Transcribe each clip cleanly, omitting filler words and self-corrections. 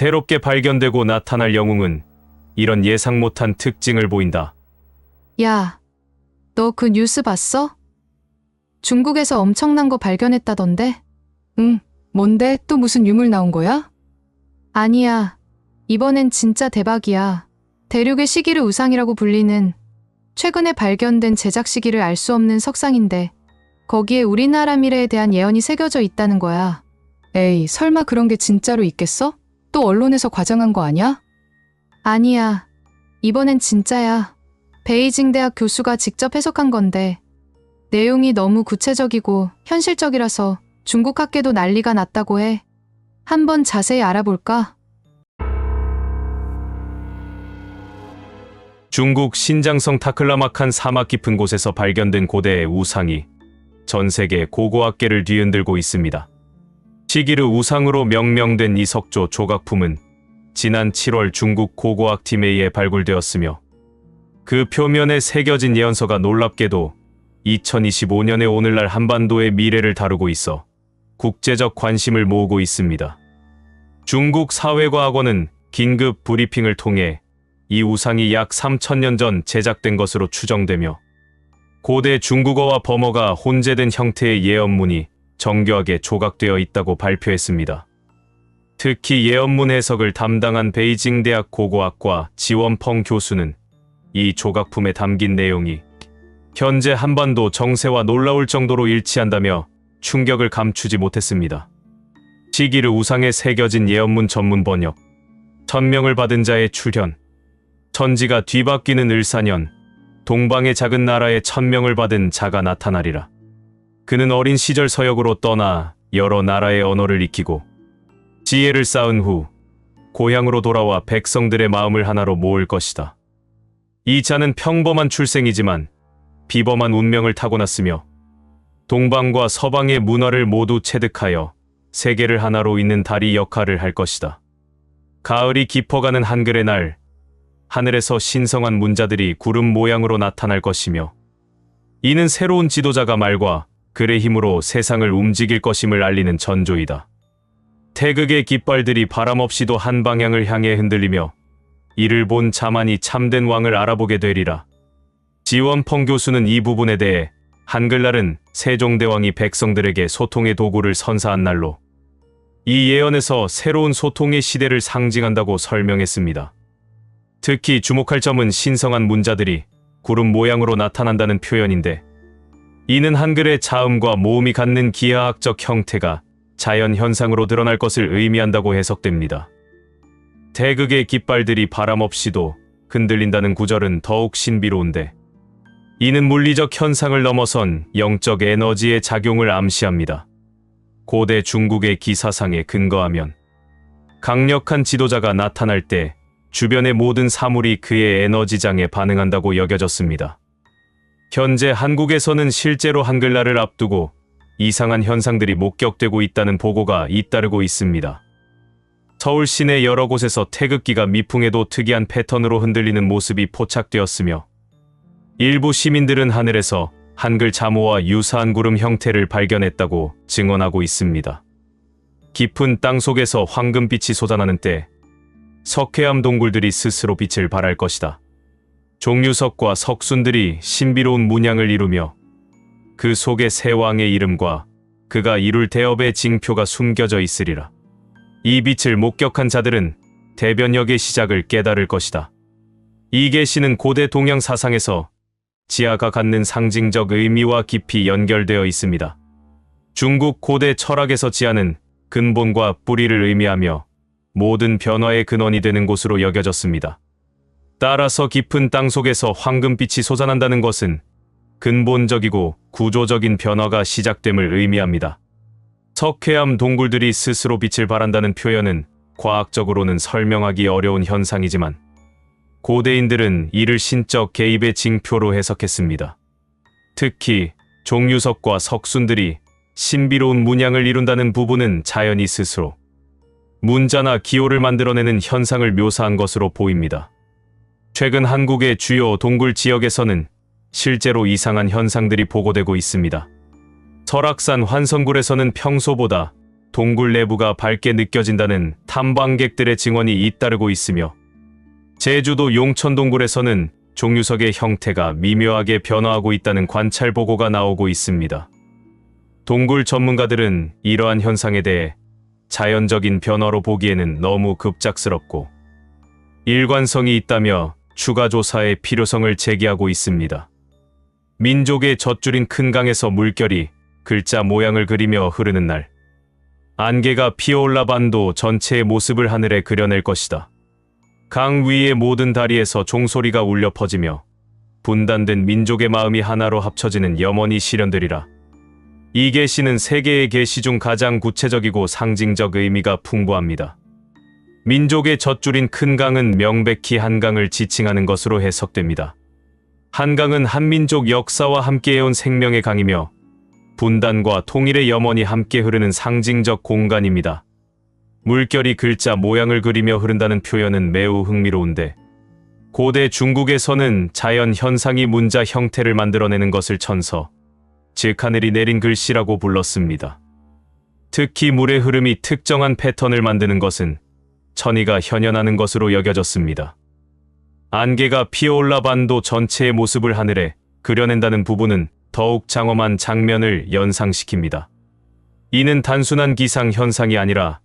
새롭게 발견되고 나타날 영웅은 이런 예상 못한 특징을 보인다. 야, 너 그 뉴스 봤어? 중국에서 엄청난 거 발견했다던데? 응, 뭔데? 또 무슨 유물 나온 거야? 아니야, 이번엔 진짜 대박이야. 대륙의 시기를 우상이라고 불리는 최근에 발견된 제작 시기를 알 수 없는 석상인데 거기에 우리나라 미래에 대한 예언이 새겨져 있다는 거야. 에이, 설마 그런 게 진짜로 있겠어? 또 언론에서 과장한 거 아니야? 아니야, 이번엔 진짜야. 베이징 대학 교수가 직접 해석한 건데 내용이 너무 구체적이고 현실적이라서 중국 학계도 난리가 났다고 해. 한번 자세히 알아볼까? 중국 신장성 타클라마칸 사막 깊은 곳에서 발견된 고대의 우상이 전 세계 고고학계를 뒤흔들고 있습니다. 시기르 우상으로 명명된 이 석조 조각품은 지난 7월 중국 고고학팀에 의해 발굴되었으며 그 표면에 새겨진 예언서가 놀랍게도 2025년의 오늘날 한반도의 미래를 다루고 있어 국제적 관심을 모으고 있습니다. 중국 사회과학원은 긴급 브리핑을 통해 이 우상이 약 3000년 전 제작된 것으로 추정되며 고대 중국어와 범어가 혼재된 형태의 예언문이 정교하게 조각되어 있다고 발표했습니다. 특히 예언문 해석을 담당한 베이징 대학 고고학과 지원펑 교수는 이 조각품에 담긴 내용이 현재 한반도 정세와 놀라울 정도로 일치한다며 충격을 감추지 못했습니다. 시기르 우상에 새겨진 예언문 전문 번역, 천명을 받은 자의 출현, 천지가 뒤바뀌는 을사년, 동방의 작은 나라에 천명을 받은 자가 나타나리라. 그는 어린 시절 서역으로 떠나 여러 나라의 언어를 익히고 지혜를 쌓은 후 고향으로 돌아와 백성들의 마음을 하나로 모을 것이다. 이 자는 평범한 출생이지만 비범한 운명을 타고났으며 동방과 서방의 문화를 모두 체득하여 세계를 하나로 잇는 다리 역할을 할 것이다. 가을이 깊어가는 한글의 날, 하늘에서 신성한 문자들이 구름 모양으로 나타날 것이며 이는 새로운 지도자가 말과 글의 힘으로 세상을 움직일 것임을 알리는 전조이다. 태극의 깃발들이 바람 없이도 한 방향을 향해 흔들리며 이를 본 자만이 참된 왕을 알아보게 되리라. 지원펑 교수는 이 부분에 대해 한글날은 세종대왕이 백성들에게 소통의 도구를 선사한 날로 이 예언에서 새로운 소통의 시대를 상징한다고 설명했습니다. 특히 주목할 점은 신성한 문자들이 구름 모양으로 나타난다는 표현인데 이는 한글의 자음과 모음이 갖는 기하학적 형태가 자연 현상으로 드러날 것을 의미한다고 해석됩니다. 태극의 깃발들이 바람 없이도 흔들린다는 구절은 더욱 신비로운데 이는 물리적 현상을 넘어선 영적 에너지의 작용을 암시합니다. 고대 중국의 기사상에 근거하면 강력한 지도자가 나타날 때 주변의 모든 사물이 그의 에너지장에 반응한다고 여겨졌습니다. 현재 한국에서는 실제로 한글날을 앞두고 이상한 현상들이 목격되고 있다는 보고가 잇따르고 있습니다. 서울 시내 여러 곳에서 태극기가 미풍에도 특이한 패턴으로 흔들리는 모습이 포착되었으며 일부 시민들은 하늘에서 한글 자모와 유사한 구름 형태를 발견했다고 증언하고 있습니다. 깊은 땅 속에서 황금빛이 솟아나는 때 석회암 동굴들이 스스로 빛을 발할 것이다. 종류석과 석순들이 신비로운 문양을 이루며 그 속에 새 왕의 이름과 그가 이룰 대업의 징표가 숨겨져 있으리라. 이 빛을 목격한 자들은 대변역의 시작을 깨달을 것이다. 이 계시는 고대 동양 사상에서 지하가 갖는 상징적 의미와 깊이 연결되어 있습니다. 중국 고대 철학에서 지하는 근본과 뿌리를 의미하며 모든 변화의 근원이 되는 곳으로 여겨졌습니다. 따라서 깊은 땅 속에서 황금빛이 솟아난다는 것은 근본적이고 구조적인 변화가 시작됨을 의미합니다. 석회암 동굴들이 스스로 빛을 발한다는 표현은 과학적으로는 설명하기 어려운 현상이지만 고대인들은 이를 신적 개입의 징표로 해석했습니다. 특히 종유석과 석순들이 신비로운 문양을 이룬다는 부분은 자연이 스스로 문자나 기호를 만들어내는 현상을 묘사한 것으로 보입니다. 최근 한국의 주요 동굴 지역에서는 실제로 이상한 현상들이 보고되고 있습니다. 설악산 환성굴에서는 평소보다 동굴 내부가 밝게 느껴진다는 탐방객들의 증언이 잇따르고 있으며 제주도 용천 동굴에서는 종유석의 형태가 미묘하게 변화하고 있다는 관찰 보고가 나오고 있습니다. 동굴 전문가들은 이러한 현상에 대해 자연적인 변화로 보기에는 너무 급작스럽고 일관성이 있다며 추가 조사의 필요성을 제기하고 있습니다. 민족의 젖줄인 큰 강에서 물결이 글자 모양을 그리며 흐르는 날, 안개가 피어올라 반도 전체의 모습을 하늘에 그려낼 것이다. 강 위의 모든 다리에서 종소리가 울려 퍼지며 분단된 민족의 마음이 하나로 합쳐지는 염원이 실현되리라. 이 계시는 세계의 계시 중 가장 구체적이고 상징적 의미가 풍부합니다. 민족의 젖줄인 큰 강은 명백히 한강을 지칭하는 것으로 해석됩니다. 한강은 한민족 역사와 함께해온 생명의 강이며 분단과 통일의 염원이 함께 흐르는 상징적 공간입니다. 물결이 글자 모양을 그리며 흐른다는 표현은 매우 흥미로운데 고대 중국에서는 자연 현상이 문자 형태를 만들어내는 것을 천서, 즉 하늘이 내린 글씨라고 불렀습니다. 특히 물의 흐름이 특정한 패턴을 만드는 것은 천의가 현현하는 것으로 여겨졌습니다. 안개가 피어올라 반도 전체의 모습을 하늘에 그려낸다는 부분은 더욱 장엄한 장면을 연상시킵니다. 이는 단순한 기상 현상이 아니라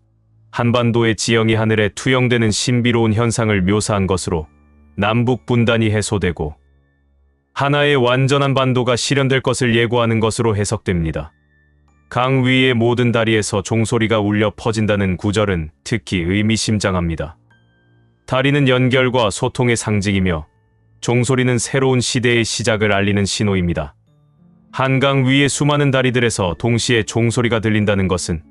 한반도의 지형이 하늘에 투영되는 신비로운 현상을 묘사한 것으로 남북 분단이 해소되고 하나의 완전한 반도가 실현될 것을 예고하는 것으로 해석됩니다. 강 위의 모든 다리에서 종소리가 울려 퍼진다는 구절은 특히 의미심장합니다. 다리는 연결과 소통의 상징이며 종소리는 새로운 시대의 시작을 알리는 신호입니다. 한강 위의 수많은 다리들에서 동시에 종소리가 들린다는 것은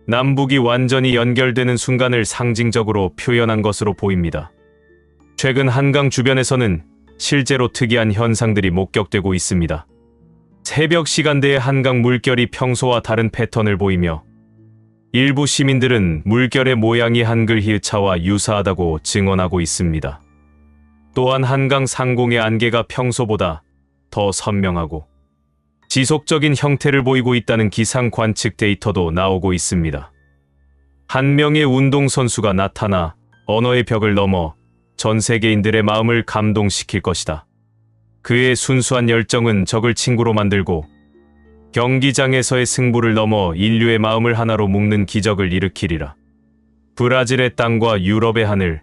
남북이 완전히 연결되는 순간을 상징적으로 표현한 것으로 보입니다. 최근 한강 주변에서는 실제로 특이한 현상들이 목격되고 있습니다. 새벽 시간대의 한강 물결이 평소와 다른 패턴을 보이며 일부 시민들은 물결의 모양이 한글 히읗자와 유사하다고 증언하고 있습니다. 또한 한강 상공의 안개가 평소보다 더 선명하고 지속적인 형태를 보이고 있다는 기상 관측 데이터도 나오고 있습니다. 한 명의 운동선수가 나타나 언어의 벽을 넘어 전 세계인들의 마음을 감동시킬 것이다. 그의 순수한 열정은 적을 친구로 만들고 경기장에서의 승부를 넘어 인류의 마음을 하나로 묶는 기적을 일으키리라. 브라질의 땅과 유럽의 하늘,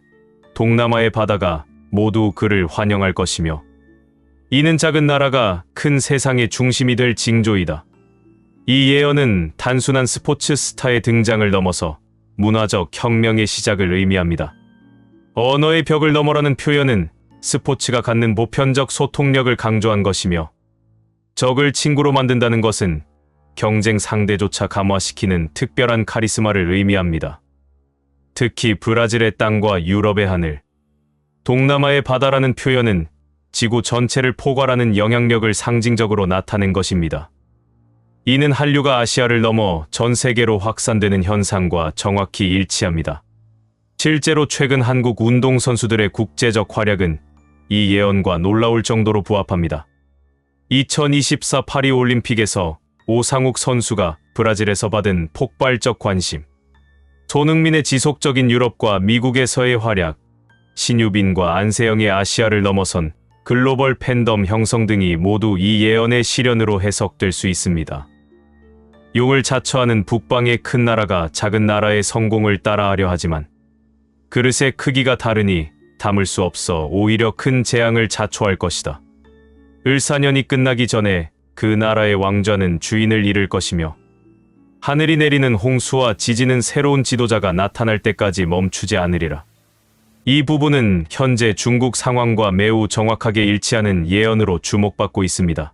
동남아의 바다가 모두 그를 환영할 것이며 이는 작은 나라가 큰 세상의 중심이 될 징조이다. 이 예언은 단순한 스포츠 스타의 등장을 넘어서 문화적 혁명의 시작을 의미합니다. 언어의 벽을 넘어라는 표현은 스포츠가 갖는 보편적 소통력을 강조한 것이며 적을 친구로 만든다는 것은 경쟁 상대조차 감화시키는 특별한 카리스마를 의미합니다. 특히 브라질의 땅과 유럽의 하늘, 동남아의 바다라는 표현은 지구 전체를 포괄하는 영향력을 상징적으로 나타낸 것입니다. 이는 한류가 아시아를 넘어 전 세계로 확산되는 현상과 정확히 일치합니다. 실제로 최근 한국 운동선수들의 국제적 활약은 이 예언과 놀라울 정도로 부합합니다. 2024 파리올림픽에서 오상욱 선수가 브라질에서 받은 폭발적 관심, 손흥민의 지속적인 유럽과 미국에서의 활약, 신유빈과 안세영의 아시아를 넘어선 글로벌 팬덤 형성 등이 모두 이 예언의 실현으로 해석될 수 있습니다. 용을 자처하는 북방의 큰 나라가 작은 나라의 성공을 따라하려 하지만 그릇의 크기가 다르니 담을 수 없어 오히려 큰 재앙을 자초할 것이다. 을사년이 끝나기 전에 그 나라의 왕좌는 주인을 잃을 것이며 하늘이 내리는 홍수와 지지는 새로운 지도자가 나타날 때까지 멈추지 않으리라. 이 부분은 현재 중국 상황과 매우 정확하게 일치하는 예언으로 주목받고 있습니다.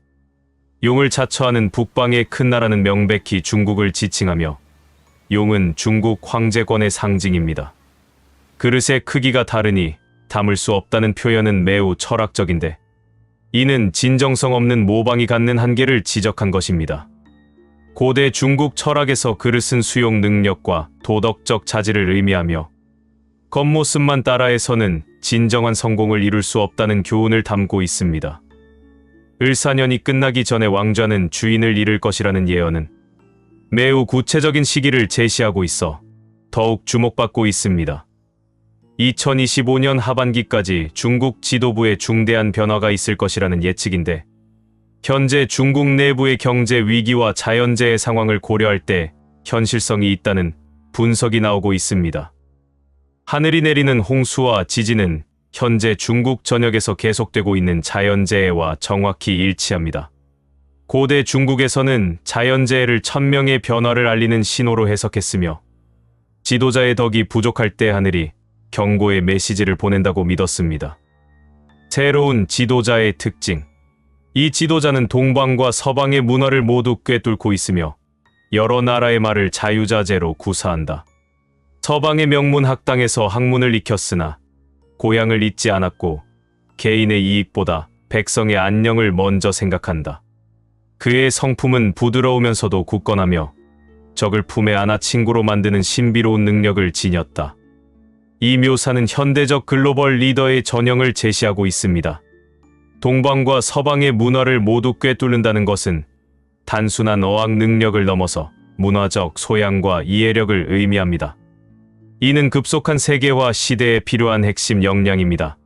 용을 자처하는 북방의 큰 나라는 명백히 중국을 지칭하며 용은 중국 황제권의 상징입니다. 그릇의 크기가 다르니 담을 수 없다는 표현은 매우 철학적인데 이는 진정성 없는 모방이 갖는 한계를 지적한 것입니다. 고대 중국 철학에서 그릇은 수용 능력과 도덕적 자질을 의미하며 겉모습만 따라해서는 진정한 성공을 이룰 수 없다는 교훈을 담고 있습니다. 을사년이 끝나기 전에 왕좌는 주인을 잃을 것이라는 예언은 매우 구체적인 시기를 제시하고 있어 더욱 주목받고 있습니다. 2025년 하반기까지 중국 지도부에 중대한 변화가 있을 것이라는 예측인데, 현재 중국 내부의 경제 위기와 자연재해 상황을 고려할 때 현실성이 있다는 분석이 나오고 있습니다. 하늘이 내리는 홍수와 지진은 현재 중국 전역에서 계속되고 있는 자연재해와 정확히 일치합니다. 고대 중국에서는 자연재해를 천명의 변화를 알리는 신호로 해석했으며, 지도자의 덕이 부족할 때 하늘이 경고의 메시지를 보낸다고 믿었습니다. 새로운 지도자의 특징. 이 지도자는 동방과 서방의 문화를 모두 꿰뚫고 있으며 여러 나라의 말을 자유자재로 구사한다. 서방의 명문 학당에서 학문을 익혔으나 고향을 잊지 않았고 개인의 이익보다 백성의 안녕을 먼저 생각한다. 그의 성품은 부드러우면서도 굳건하며 적을 품에 안아 친구로 만드는 신비로운 능력을 지녔다. 이 묘사는 현대적 글로벌 리더의 전형을 제시하고 있습니다. 동방과 서방의 문화를 모두 꿰뚫는다는 것은 단순한 어학 능력을 넘어서 문화적 소양과 이해력을 의미합니다. 이는 급속한 세계화 시대에 필요한 핵심 역량입니다.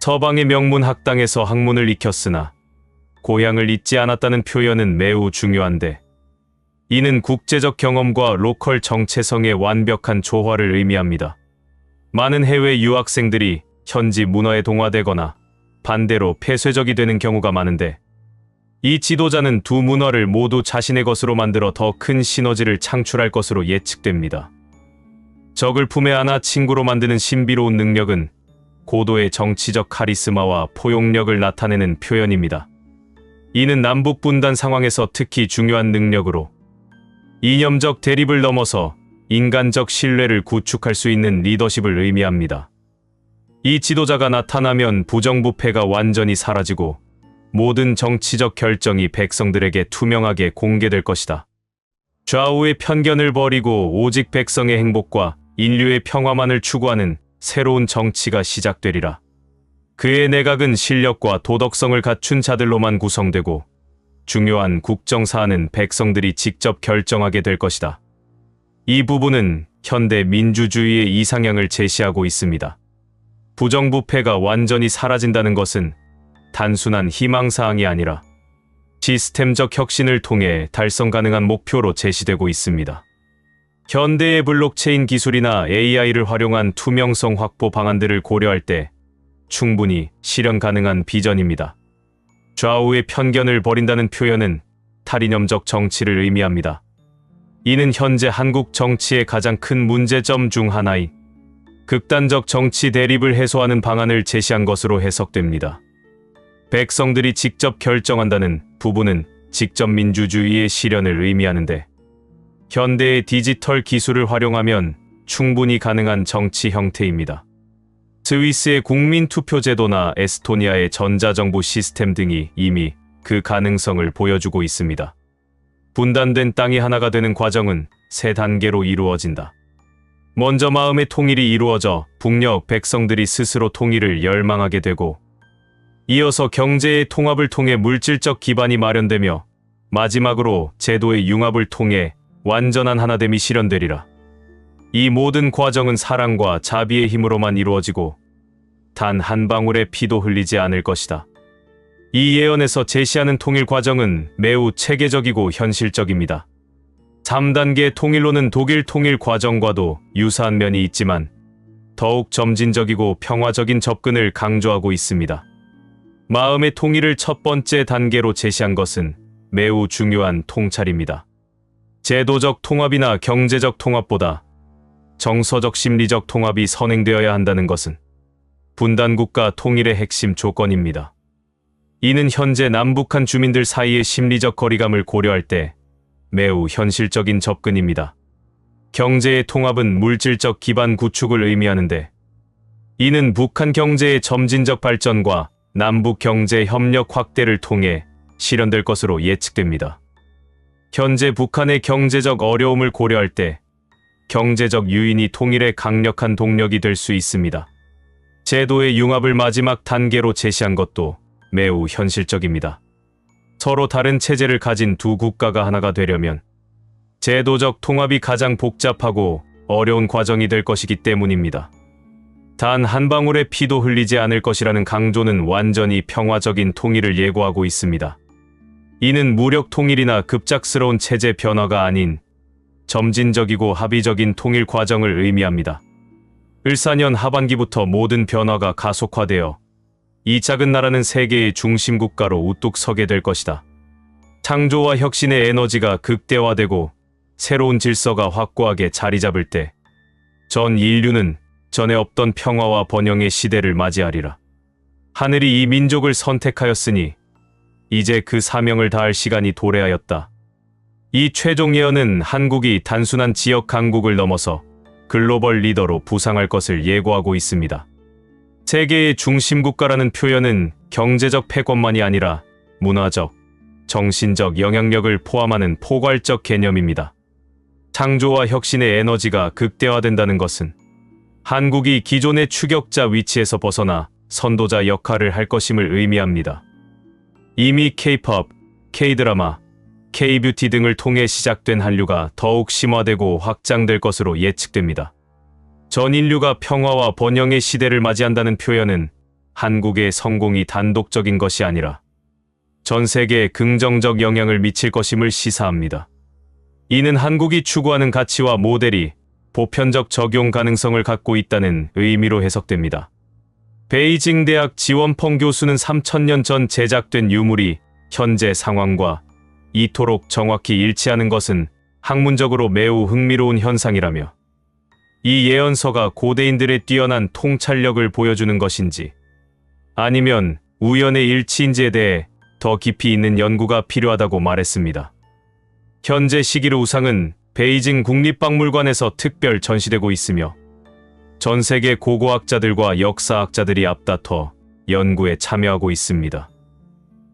서방의 명문 학당에서 학문을 익혔으나 고향을 잊지 않았다는 표현은 매우 중요한데, 이는 국제적 경험과 로컬 정체성의 완벽한 조화를 의미합니다. 많은 해외 유학생들이 현지 문화에 동화되거나 반대로 폐쇄적이 되는 경우가 많은데, 이 지도자는 두 문화를 모두 자신의 것으로 만들어 더 큰 시너지를 창출할 것으로 예측됩니다. 적을 품에 안아 친구로 만드는 신비로운 능력은 고도의 정치적 카리스마와 포용력을 나타내는 표현입니다. 이는 남북 분단 상황에서 특히 중요한 능력으로, 이념적 대립을 넘어서 인간적 신뢰를 구축할 수 있는 리더십을 의미합니다. 이 지도자가 나타나면 부정부패가 완전히 사라지고 모든 정치적 결정이 백성들에게 투명하게 공개될 것이다. 좌우의 편견을 버리고 오직 백성의 행복과 인류의 평화만을 추구하는 새로운 정치가 시작되리라. 그의 내각은 실력과 도덕성을 갖춘 자들로만 구성되고 중요한 국정사안은 백성들이 직접 결정하게 될 것이다. 이 부분은 현대 민주주의의 이상향을 제시하고 있습니다. 부정부패가 완전히 사라진다는 것은 단순한 희망사항이 아니라 시스템적 혁신을 통해 달성 가능한 목표로 제시되고 있습니다. 현대의 블록체인 기술이나 AI를 활용한 투명성 확보 방안들을 고려할 때 충분히 실현 가능한 비전입니다. 좌우의 편견을 버린다는 표현은 탈이념적 정치를 의미합니다. 이는 현재 한국 정치의 가장 큰 문제점 중 하나인 극단적 정치 대립을 해소하는 방안을 제시한 것으로 해석됩니다. 백성들이 직접 결정한다는 부분은 직접 민주주의의 실현을 의미하는데, 현대의 디지털 기술을 활용하면 충분히 가능한 정치 형태입니다. 스위스의 국민투표제도나 에스토니아의 전자정부 시스템 등이 이미 그 가능성을 보여주고 있습니다. 분단된 땅이 하나가 되는 과정은 세 단계로 이루어진다. 먼저 마음의 통일이 이루어져 북녘 백성들이 스스로 통일을 열망하게 되고, 이어서 경제의 통합을 통해 물질적 기반이 마련되며, 마지막으로 제도의 융합을 통해 완전한 하나됨이 실현되리라. 이 모든 과정은 사랑과 자비의 힘으로만 이루어지고 단 한 방울의 피도 흘리지 않을 것이다. 이 예언에서 제시하는 통일 과정은 매우 체계적이고 현실적입니다. 3단계 통일로는 독일 통일 과정과도 유사한 면이 있지만 더욱 점진적이고 평화적인 접근을 강조하고 있습니다. 마음의 통일을 첫 번째 단계로 제시한 것은 매우 중요한 통찰입니다. 제도적 통합이나 경제적 통합보다 정서적 심리적 통합이 선행되어야 한다는 것은 분단국가 통일의 핵심 조건입니다. 이는 현재 남북한 주민들 사이의 심리적 거리감을 고려할 때 매우 현실적인 접근입니다. 경제의 통합은 물질적 기반 구축을 의미하는데, 이는 북한 경제의 점진적 발전과 남북 경제 협력 확대를 통해 실현될 것으로 예측됩니다. 현재 북한의 경제적 어려움을 고려할 때 경제적 유인이 통일의 강력한 동력이 될 수 있습니다. 제도의 융합을 마지막 단계로 제시한 것도 매우 현실적입니다. 서로 다른 체제를 가진 두 국가가 하나가 되려면 제도적 통합이 가장 복잡하고 어려운 과정이 될 것이기 때문입니다. 단 한 방울의 피도 흘리지 않을 것이라는 강조는 완전히 평화적인 통일을 예고하고 있습니다. 이는 무력 통일이나 급작스러운 체제 변화가 아닌 점진적이고 합의적인 통일 과정을 의미합니다. 을사년 하반기부터 모든 변화가 가속화되어 이 작은 나라는 세계의 중심 국가로 우뚝 서게 될 것이다. 창조와 혁신의 에너지가 극대화되고 새로운 질서가 확고하게 자리 잡을 때 전 인류는 전에 없던 평화와 번영의 시대를 맞이하리라. 하늘이 이 민족을 선택하였으니 이제 그 사명을 다할 시간이 도래하였다. 이 최종 예언은 한국이 단순한 지역 강국을 넘어서 글로벌 리더로 부상할 것을 예고하고 있습니다. 세계의 중심 국가라는 표현은 경제적 패권만이 아니라 문화적, 정신적 영향력을 포함하는 포괄적 개념입니다. 창조와 혁신의 에너지가 극대화된다는 것은 한국이 기존의 추격자 위치에서 벗어나 선도자 역할을 할 것임을 의미합니다. 이미 K-POP, K-드라마, K-뷰티 등을 통해 시작된 한류가 더욱 심화되고 확장될 것으로 예측됩니다. 전 인류가 평화와 번영의 시대를 맞이한다는 표현은 한국의 성공이 단독적인 것이 아니라 전 세계에 긍정적 영향을 미칠 것임을 시사합니다. 이는 한국이 추구하는 가치와 모델이 보편적 적용 가능성을 갖고 있다는 의미로 해석됩니다. 베이징 대학 지원펑 교수는 3000년 전 제작된 유물이 현재 상황과 이토록 정확히 일치하는 것은 학문적으로 매우 흥미로운 현상이라며 이 예언서가 고대인들의 뛰어난 통찰력을 보여주는 것인지 아니면 우연의 일치인지에 대해 더 깊이 있는 연구가 필요하다고 말했습니다. 현재 시기르 우상은 베이징 국립박물관에서 특별 전시되고 있으며 전 세계 고고학자들과 역사학자들이 앞다퉈 연구에 참여하고 있습니다.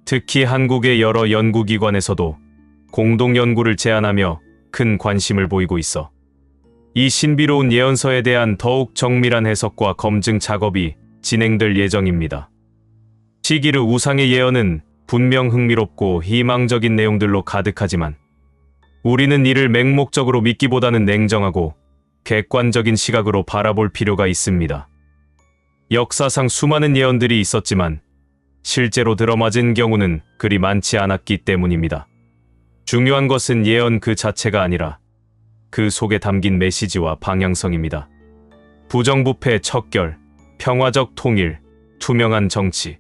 특히 한국의 여러 연구기관에서도 공동 연구를 제안하며 큰 관심을 보이고 있어 이 신비로운 예언서에 대한 더욱 정밀한 해석과 검증 작업이 진행될 예정입니다. 시기르 우상의 예언은 분명 흥미롭고 희망적인 내용들로 가득하지만 우리는 이를 맹목적으로 믿기보다는 냉정하고 객관적인 시각으로 바라볼 필요가 있습니다. 역사상 수많은 예언들이 있었지만 실제로 들어맞은 경우는 그리 많지 않았기 때문입니다. 중요한 것은 예언 그 자체가 아니라 그 속에 담긴 메시지와 방향성입니다. 부정부패 척결, 평화적 통일, 투명한 정치,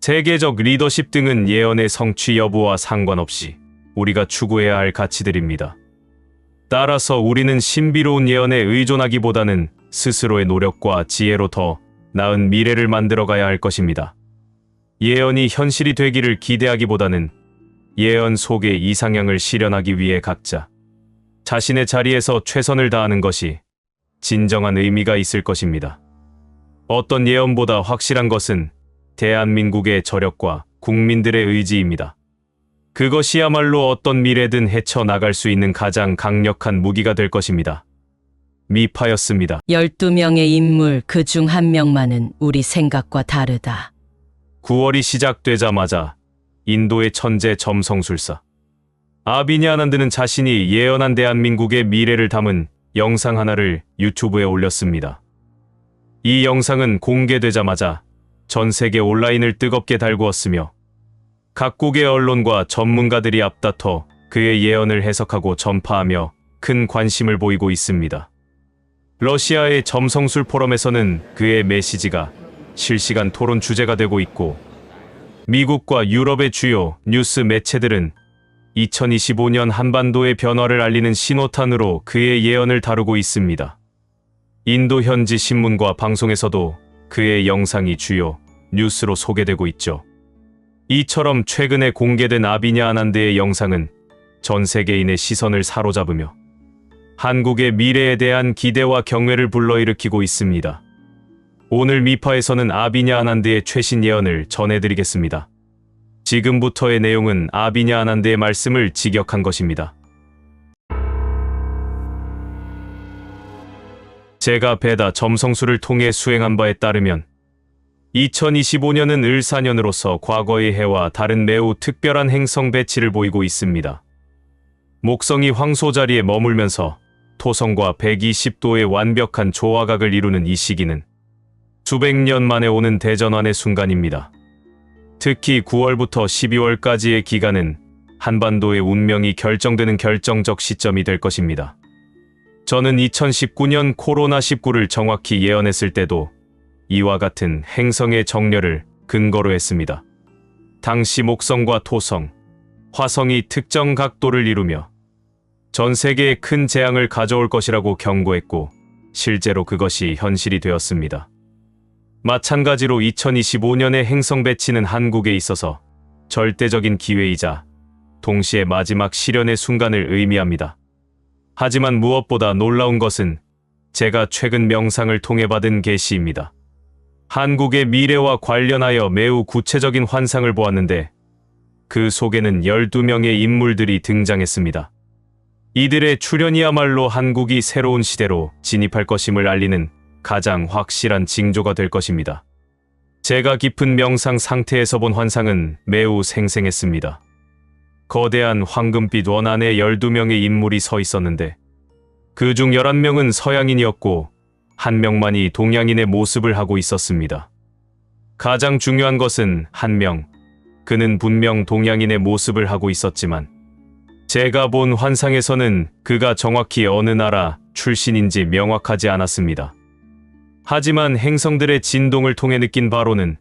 세계적 리더십 등은 예언의 성취 여부와 상관없이 우리가 추구해야 할 가치들입니다. 따라서 우리는 신비로운 예언에 의존하기보다는 스스로의 노력과 지혜로 더 나은 미래를 만들어가야 할 것입니다. 예언이 현실이 되기를 기대하기보다는 예언 속의 이상향을 실현하기 위해 각자 자신의 자리에서 최선을 다하는 것이 진정한 의미가 있을 것입니다. 어떤 예언보다 확실한 것은 대한민국의 저력과 국민들의 의지입니다. 그것이야말로 어떤 미래든 헤쳐나갈 수 있는 가장 강력한 무기가 될 것입니다. 미파였습니다. 12명의 인물 그 중 한 명만은 우리 생각과 다르다. 9월이 시작되자마자 인도의 천재 점성술사 아비니 아난드는 자신이 예언한 대한민국의 미래를 담은 영상 하나를 유튜브에 올렸습니다. 이 영상은 공개되자마자 전 세계 온라인을 뜨겁게 달구었으며 각국의 언론과 전문가들이 앞다퉈 그의 예언을 해석하고 전파하며 큰 관심을 보이고 있습니다. 러시아의 점성술 포럼에서는 그의 메시지가 실시간 토론 주제가 되고 있고 미국과 유럽의 주요 뉴스 매체들은 2025년 한반도의 변화를 알리는 신호탄으로 그의 예언을 다루고 있습니다. 인도 현지 신문과 방송에서도 그의 영상이 주요 뉴스로 소개되고 있죠. 이처럼 최근에 공개된 아비냐 아난드의 영상은 전 세계인의 시선을 사로잡으며 한국의 미래에 대한 기대와 경외를 불러일으키고 있습니다. 오늘 미파에서는 아비냐 아난드의 최신 예언을 전해드리겠습니다. 지금부터의 내용은 아비냐 아난드의 말씀을 직역한 것입니다. 제가 베다 점성술을 통해 수행한 바에 따르면 2025년은 을사년으로서 과거의 해와 다른 매우 특별한 행성 배치를 보이고 있습니다. 목성이 황소 자리에 머물면서 토성과 120도의 완벽한 조화각을 이루는 이 시기는 수백 년 만에 오는 대전환의 순간입니다. 특히 9월부터 12월까지의 기간은 한반도의 운명이 결정되는 결정적 시점이 될 것입니다. 저는 2019년 코로나19를 정확히 예언했을 때도 이와 같은 행성의 정렬을 근거로 했습니다. 당시 목성과 토성, 화성이 특정 각도를 이루며 전 세계에 큰 재앙을 가져올 것이라고 경고했고 실제로 그것이 현실이 되었습니다. 마찬가지로 2025년의 행성 배치는 한국에 있어서 절대적인 기회이자 동시에 마지막 실현의 순간을 의미합니다. 하지만 무엇보다 놀라운 것은 제가 최근 명상을 통해 받은 계시입니다. 한국의 미래와 관련하여 매우 구체적인 환상을 보았는데 그 속에는 12명의 인물들이 등장했습니다. 이들의 출현이야말로 한국이 새로운 시대로 진입할 것임을 알리는 가장 확실한 징조가 될 것입니다. 제가 깊은 명상 상태에서 본 환상은 매우 생생했습니다. 거대한 황금빛 원 안에 12명의 인물이 서 있었는데 그중 11명은 서양인이었고 1명만이 동양인의 모습을 하고 있었습니다. 가장 중요한 것은 1명, 그는 분명 동양인의 모습을 하고 있었지만 제가 본 환상에서는 그가 정확히 어느 나라 출신인지 명확하지 않았습니다. 하지만 행성들의 진동을 통해 느낀 바로는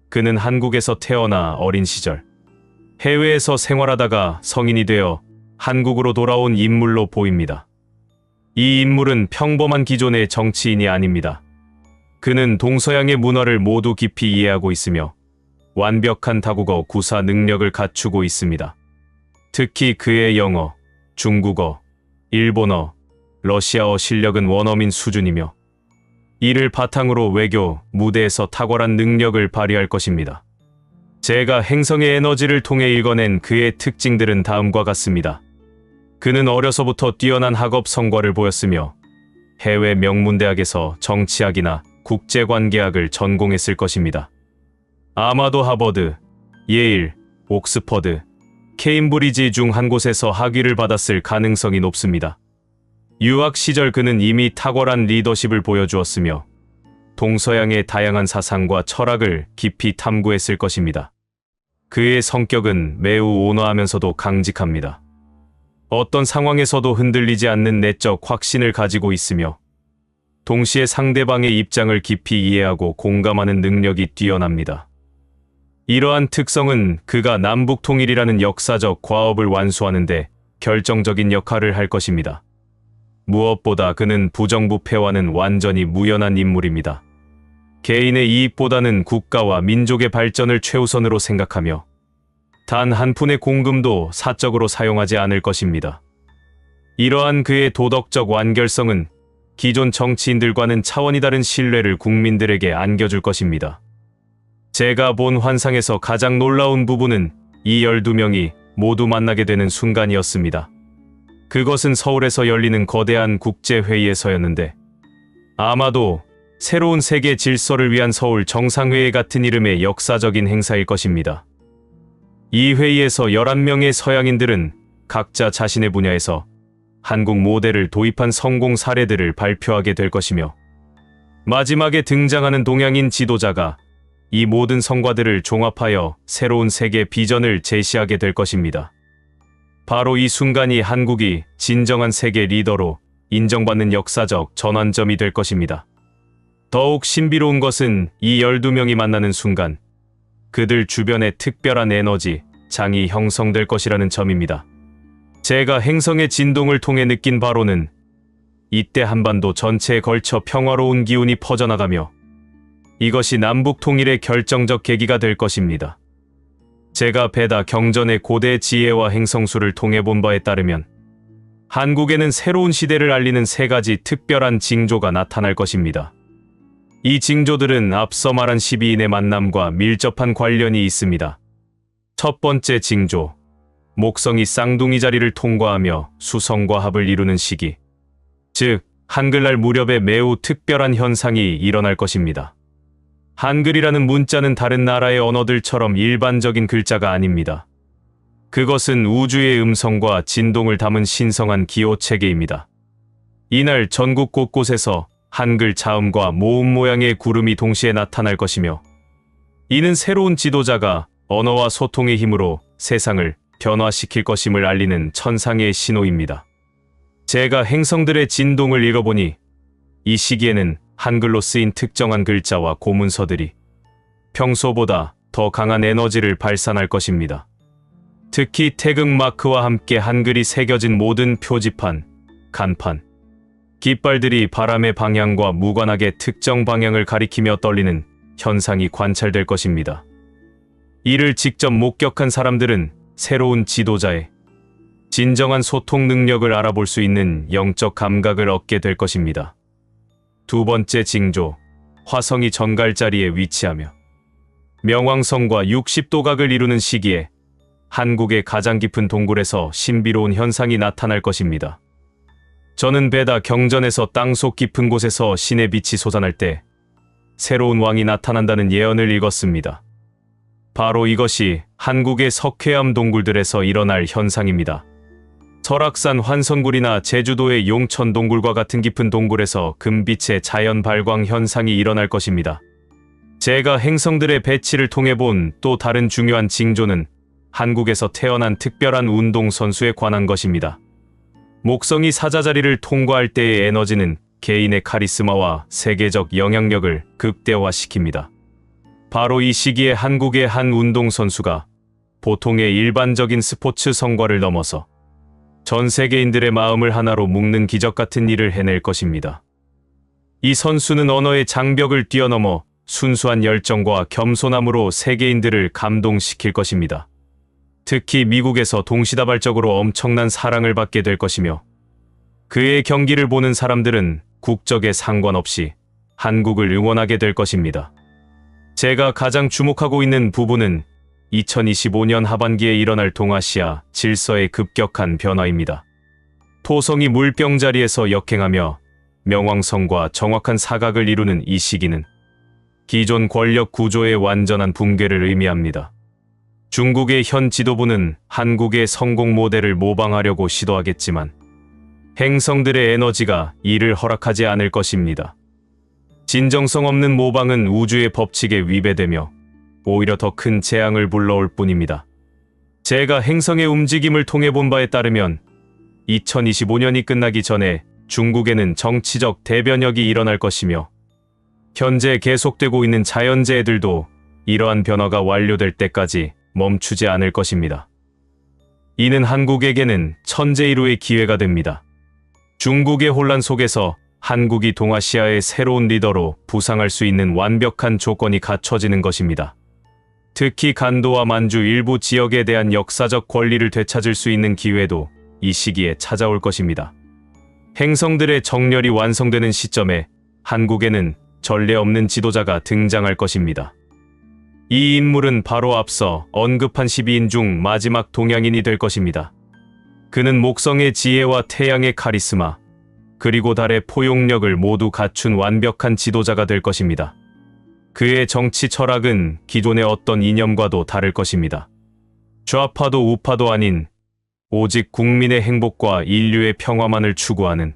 그는 한국에서 태어나 어린 시절 해외에서 생활하다가 성인이 되어 한국으로 돌아온 인물로 보입니다. 이 인물은 평범한 기존의 정치인이 아닙니다. 그는 동서양의 문화를 모두 깊이 이해하고 있으며 완벽한 다국어 구사 능력을 갖추고 있습니다. 특히 그의 영어, 중국어, 일본어, 러시아어 실력은 원어민 수준이며 이를 바탕으로 외교, 무대에서 탁월한 능력을 발휘할 것입니다. 제가 행성의 에너지를 통해 읽어낸 그의 특징들은 다음과 같습니다. 그는 어려서부터 뛰어난 학업 성과를 보였으며 해외 명문대학에서 정치학이나 국제관계학을 전공했을 것입니다. 아마도 하버드, 예일, 옥스퍼드, 케임브리지 중 한 곳에서 학위를 받았을 가능성이 높습니다. 유학 시절 그는 이미 탁월한 리더십을 보여주었으며 동서양의 다양한 사상과 철학을 깊이 탐구했을 것입니다. 그의 성격은 매우 온화하면서도 강직합니다. 어떤 상황에서도 흔들리지 않는 내적 확신을 가지고 있으며 동시에 상대방의 입장을 깊이 이해하고 공감하는 능력이 뛰어납니다. 이러한 특성은 그가 남북 통일이라는 역사적 과업을 완수하는 데 결정적인 역할을 할 것입니다. 무엇보다 그는 부정부패와는 완전히 무연한 인물입니다. 개인의 이익보다는 국가와 민족의 발전을 최우선으로 생각하며 단 한 푼의 공금도 사적으로 사용하지 않을 것입니다. 이러한 그의 도덕적 완결성은 기존 정치인들과는 차원이 다른 신뢰를 국민들에게 안겨줄 것입니다. 제가 본 환상에서 가장 놀라운 부분은 이 12명이 모두 만나게 되는 순간이었습니다. 그것은 서울에서 열리는 거대한 국제회의에서였는데 아마도 새로운 세계 질서를 위한 서울 정상회의 같은 이름의 역사적인 행사일 것입니다. 이 회의에서 11명의 서양인들은 각자 자신의 분야에서 한국 모델을 도입한 성공 사례들을 발표하게 될 것이며 마지막에 등장하는 동양인 지도자가 이 모든 성과들을 종합하여 새로운 세계 비전을 제시하게 될 것입니다. 바로 이 순간이 한국이 진정한 세계 리더로 인정받는 역사적 전환점이 될 것입니다. 더욱 신비로운 것은 이 12명이 만나는 순간 그들 주변에 특별한 에너지, 장이 형성될 것이라는 점입니다. 제가 행성의 진동을 통해 느낀 바로는 이때 한반도 전체에 걸쳐 평화로운 기운이 퍼져나가며 이것이 남북 통일의 결정적 계기가 될 것입니다. 제가 베다 경전의 고대 지혜와 행성수를 통해 본 바에 따르면 한국에는 새로운 시대를 알리는 3가지 특별한 징조가 나타날 것입니다. 이 징조들은 앞서 말한 12인의 만남과 밀접한 관련이 있습니다. 첫 번째 징조, 목성이 쌍둥이 자리를 통과하며 수성과 합을 이루는 시기, 즉 한글날 무렵에 매우 특별한 현상이 일어날 것입니다. 한글이라는 문자는 다른 나라의 언어들처럼 일반적인 글자가 아닙니다. 그것은 우주의 음성과 진동을 담은 신성한 기호 체계입니다. 이날 전국 곳곳에서 한글 자음과 모음 모양의 구름이 동시에 나타날 것이며, 이는 새로운 지도자가 언어와 소통의 힘으로 세상을 변화시킬 것임을 알리는 천상의 신호입니다. 제가 행성들의 진동을 읽어보니 이 시기에는 한글로 쓰인 특정한 글자와 고문서들이 평소보다 더 강한 에너지를 발산할 것입니다. 특히 태극 마크와 함께 한글이 새겨진 모든 표지판, 간판, 깃발들이 바람의 방향과 무관하게 특정 방향을 가리키며 떨리는 현상이 관찰될 것입니다. 이를 직접 목격한 사람들은 새로운 지도자의 진정한 소통 능력을 알아볼 수 있는 영적 감각을 얻게 될 것입니다. 두 번째 징조, 화성이 전갈자리에 위치하며 명왕성과 60도각을 이루는 시기에 한국의 가장 깊은 동굴에서 신비로운 현상이 나타날 것입니다. 저는 베다 경전에서 땅속 깊은 곳에서 신의 빛이 솟아날 때 새로운 왕이 나타난다는 예언을 읽었습니다. 바로 이것이 한국의 석회암 동굴들에서 일어날 현상입니다. 설악산 환선굴이나 제주도의 용천 동굴과 같은 깊은 동굴에서 금빛의 자연 발광 현상이 일어날 것입니다. 제가 행성들의 배치를 통해 본 또 다른 중요한 징조는 한국에서 태어난 특별한 운동선수에 관한 것입니다. 목성이 사자자리를 통과할 때의 에너지는 개인의 카리스마와 세계적 영향력을 극대화시킵니다. 바로 이 시기에 한국의 한 운동선수가 보통의 일반적인 스포츠 성과를 넘어서 전 세계인들의 마음을 하나로 묶는 기적 같은 일을 해낼 것입니다. 이 선수는 언어의 장벽을 뛰어넘어 순수한 열정과 겸손함으로 세계인들을 감동시킬 것입니다. 특히 미국에서 동시다발적으로 엄청난 사랑을 받게 될 것이며, 그의 경기를 보는 사람들은 국적에 상관없이 한국을 응원하게 될 것입니다. 제가 가장 주목하고 있는 부분은 2025년 하반기에 일어날 동아시아 질서의 급격한 변화입니다. 토성이 물병 자리에서 역행하며 명왕성과 정확한 사각을 이루는 이 시기는 기존 권력 구조의 완전한 붕괴를 의미합니다. 중국의 현 지도부는 한국의 성공 모델을 모방하려고 시도하겠지만 행성들의 에너지가 이를 허락하지 않을 것입니다. 진정성 없는 모방은 우주의 법칙에 위배되며 오히려 더 큰 재앙을 불러올 뿐입니다. 제가 행성의 움직임을 통해 본 바에 따르면 2025년이 끝나기 전에 중국에는 정치적 대변혁이 일어날 것이며, 현재 계속되고 있는 자연재해들도 이러한 변화가 완료될 때까지 멈추지 않을 것입니다. 이는 한국에게는 천재일우의 기회가 됩니다. 중국의 혼란 속에서 한국이 동아시아의 새로운 리더로 부상할 수 있는 완벽한 조건이 갖춰지는 것입니다. 특히 간도와 만주 일부 지역에 대한 역사적 권리를 되찾을 수 있는 기회도 이 시기에 찾아올 것입니다. 행성들의 정렬이 완성되는 시점에 한국에는 전례 없는 지도자가 등장할 것입니다. 이 인물은 바로 앞서 언급한 12인 중 마지막 동양인이 될 것입니다. 그는 목성의 지혜와 태양의 카리스마, 그리고 달의 포용력을 모두 갖춘 완벽한 지도자가 될 것입니다. 그의 정치 철학은 기존의 어떤 이념과도 다를 것입니다. 좌파도 우파도 아닌 오직 국민의 행복과 인류의 평화만을 추구하는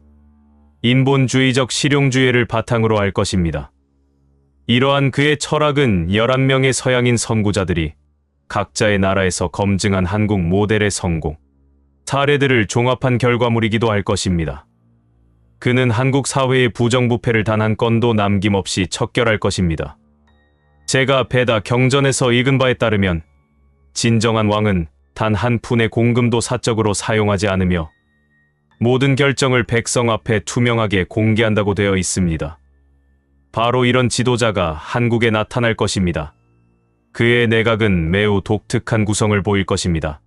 인본주의적 실용주의를 바탕으로 할 것입니다. 이러한 그의 철학은 11명의 서양인 선구자들이 각자의 나라에서 검증한 한국 모델의 성공 사례들을 종합한 결과물이기도 할 것입니다. 그는 한국 사회의 부정부패를 단 한 건도 남김없이 척결할 것입니다. 제가 베다 경전에서 읽은 바에 따르면 진정한 왕은 단 한 푼의 공금도 사적으로 사용하지 않으며 모든 결정을 백성 앞에 투명하게 공개한다고 되어 있습니다. 바로 이런 지도자가 한국에 나타날 것입니다. 그의 내각은 매우 독특한 구성을 보일 것입니다.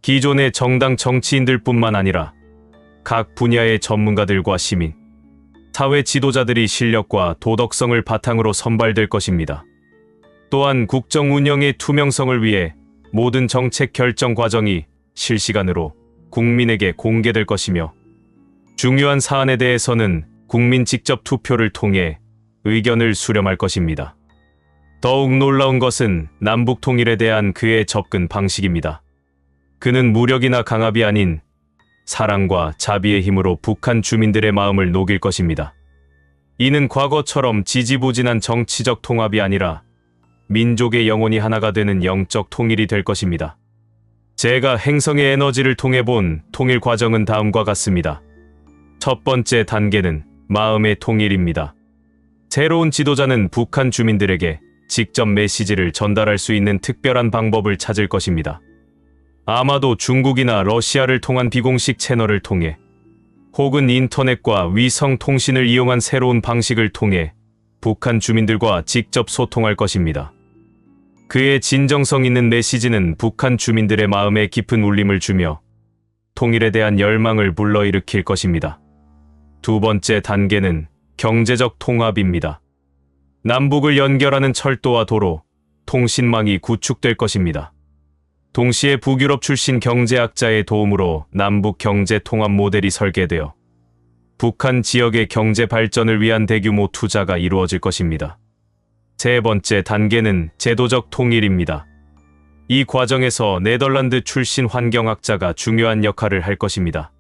기존의 정당 정치인들 뿐만 아니라 각 분야의 전문가들과 시민, 사회 지도자들이 실력과 도덕성을 바탕으로 선발될 것입니다. 또한 국정 운영의 투명성을 위해 모든 정책 결정 과정이 실시간으로 국민에게 공개될 것이며, 중요한 사안에 대해서는 국민 직접 투표를 통해 의견을 수렴할 것입니다. 더욱 놀라운 것은 남북 통일에 대한 그의 접근 방식입니다. 그는 무력이나 강압이 아닌 사랑과 자비의 힘으로 북한 주민들의 마음을 녹일 것입니다. 이는 과거처럼 지지부진한 정치적 통합이 아니라 민족의 영혼이 하나가 되는 영적 통일이 될 것입니다. 제가 행성의 에너지를 통해 본 통일 과정은 다음과 같습니다. 첫 번째 단계는 마음의 통일입니다. 새로운 지도자는 북한 주민들에게 직접 메시지를 전달할 수 있는 특별한 방법을 찾을 것입니다. 아마도 중국이나 러시아를 통한 비공식 채널을 통해 혹은 인터넷과 위성 통신을 이용한 새로운 방식을 통해 북한 주민들과 직접 소통할 것입니다. 그의 진정성 있는 메시지는 북한 주민들의 마음에 깊은 울림을 주며 통일에 대한 열망을 불러일으킬 것입니다. 두 번째 단계는 경제적 통합입니다. 남북을 연결하는 철도와 도로, 통신망이 구축될 것입니다. 동시에 북유럽 출신 경제학자의 도움으로 남북 경제 통합 모델이 설계되어 북한 지역의 경제 발전을 위한 대규모 투자가 이루어질 것입니다. 세 번째 단계는 제도적 통일입니다. 이 과정에서 네덜란드 출신 환경학자가 중요한 역할을 할 것입니다.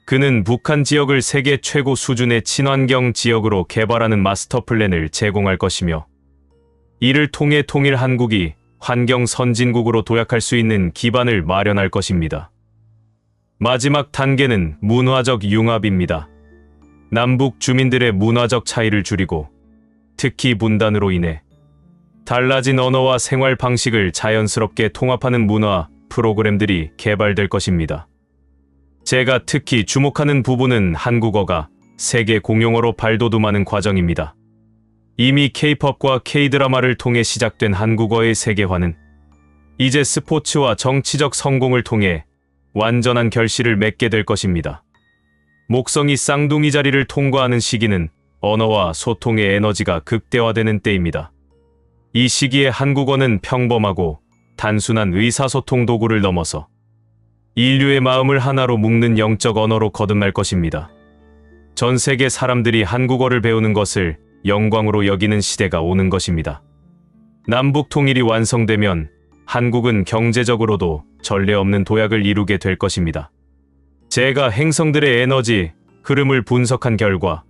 그는 북한 지역을 세계 최고 수준의 친환경 지역으로 개발하는 마스터 플랜을 제공할 것이며 이를 통해 통일 한국이 환경 선진국으로 도약할 수 있는 기반을 마련할 것입니다. 마지막 단계는 문화적 융합입니다. 남북 주민들의 문화적 차이를 줄이고 특히 분단으로 인해 달라진 언어와 생활 방식을 자연스럽게 통합하는 문화 프로그램들이 개발될 것입니다. 제가 특히 주목하는 부분은 한국어가 세계 공용어로 발돋움하는 과정입니다. 이미 K-팝과 K-드라마를 통해 시작된 한국어의 세계화는 이제 스포츠와 정치적 성공을 통해 완전한 결실을 맺게 될 것입니다. 목성이 쌍둥이 자리를 통과하는 시기는 언어와 소통의 에너지가 극대화되는 때입니다. 이 시기에 한국어는 평범하고 단순한 의사소통 도구를 넘어서 인류의 마음을 하나로 묶는 영적 언어로 거듭날 것입니다. 전 세계 사람들이 한국어를 배우는 것을 영광으로 여기는 시대가 오는 것입니다. 남북 통일이 완성되면 한국은 경제적으로도 전례 없는 도약을 이루게 될 것입니다. 제가 행성들의 에너지 흐름을 분석한 결과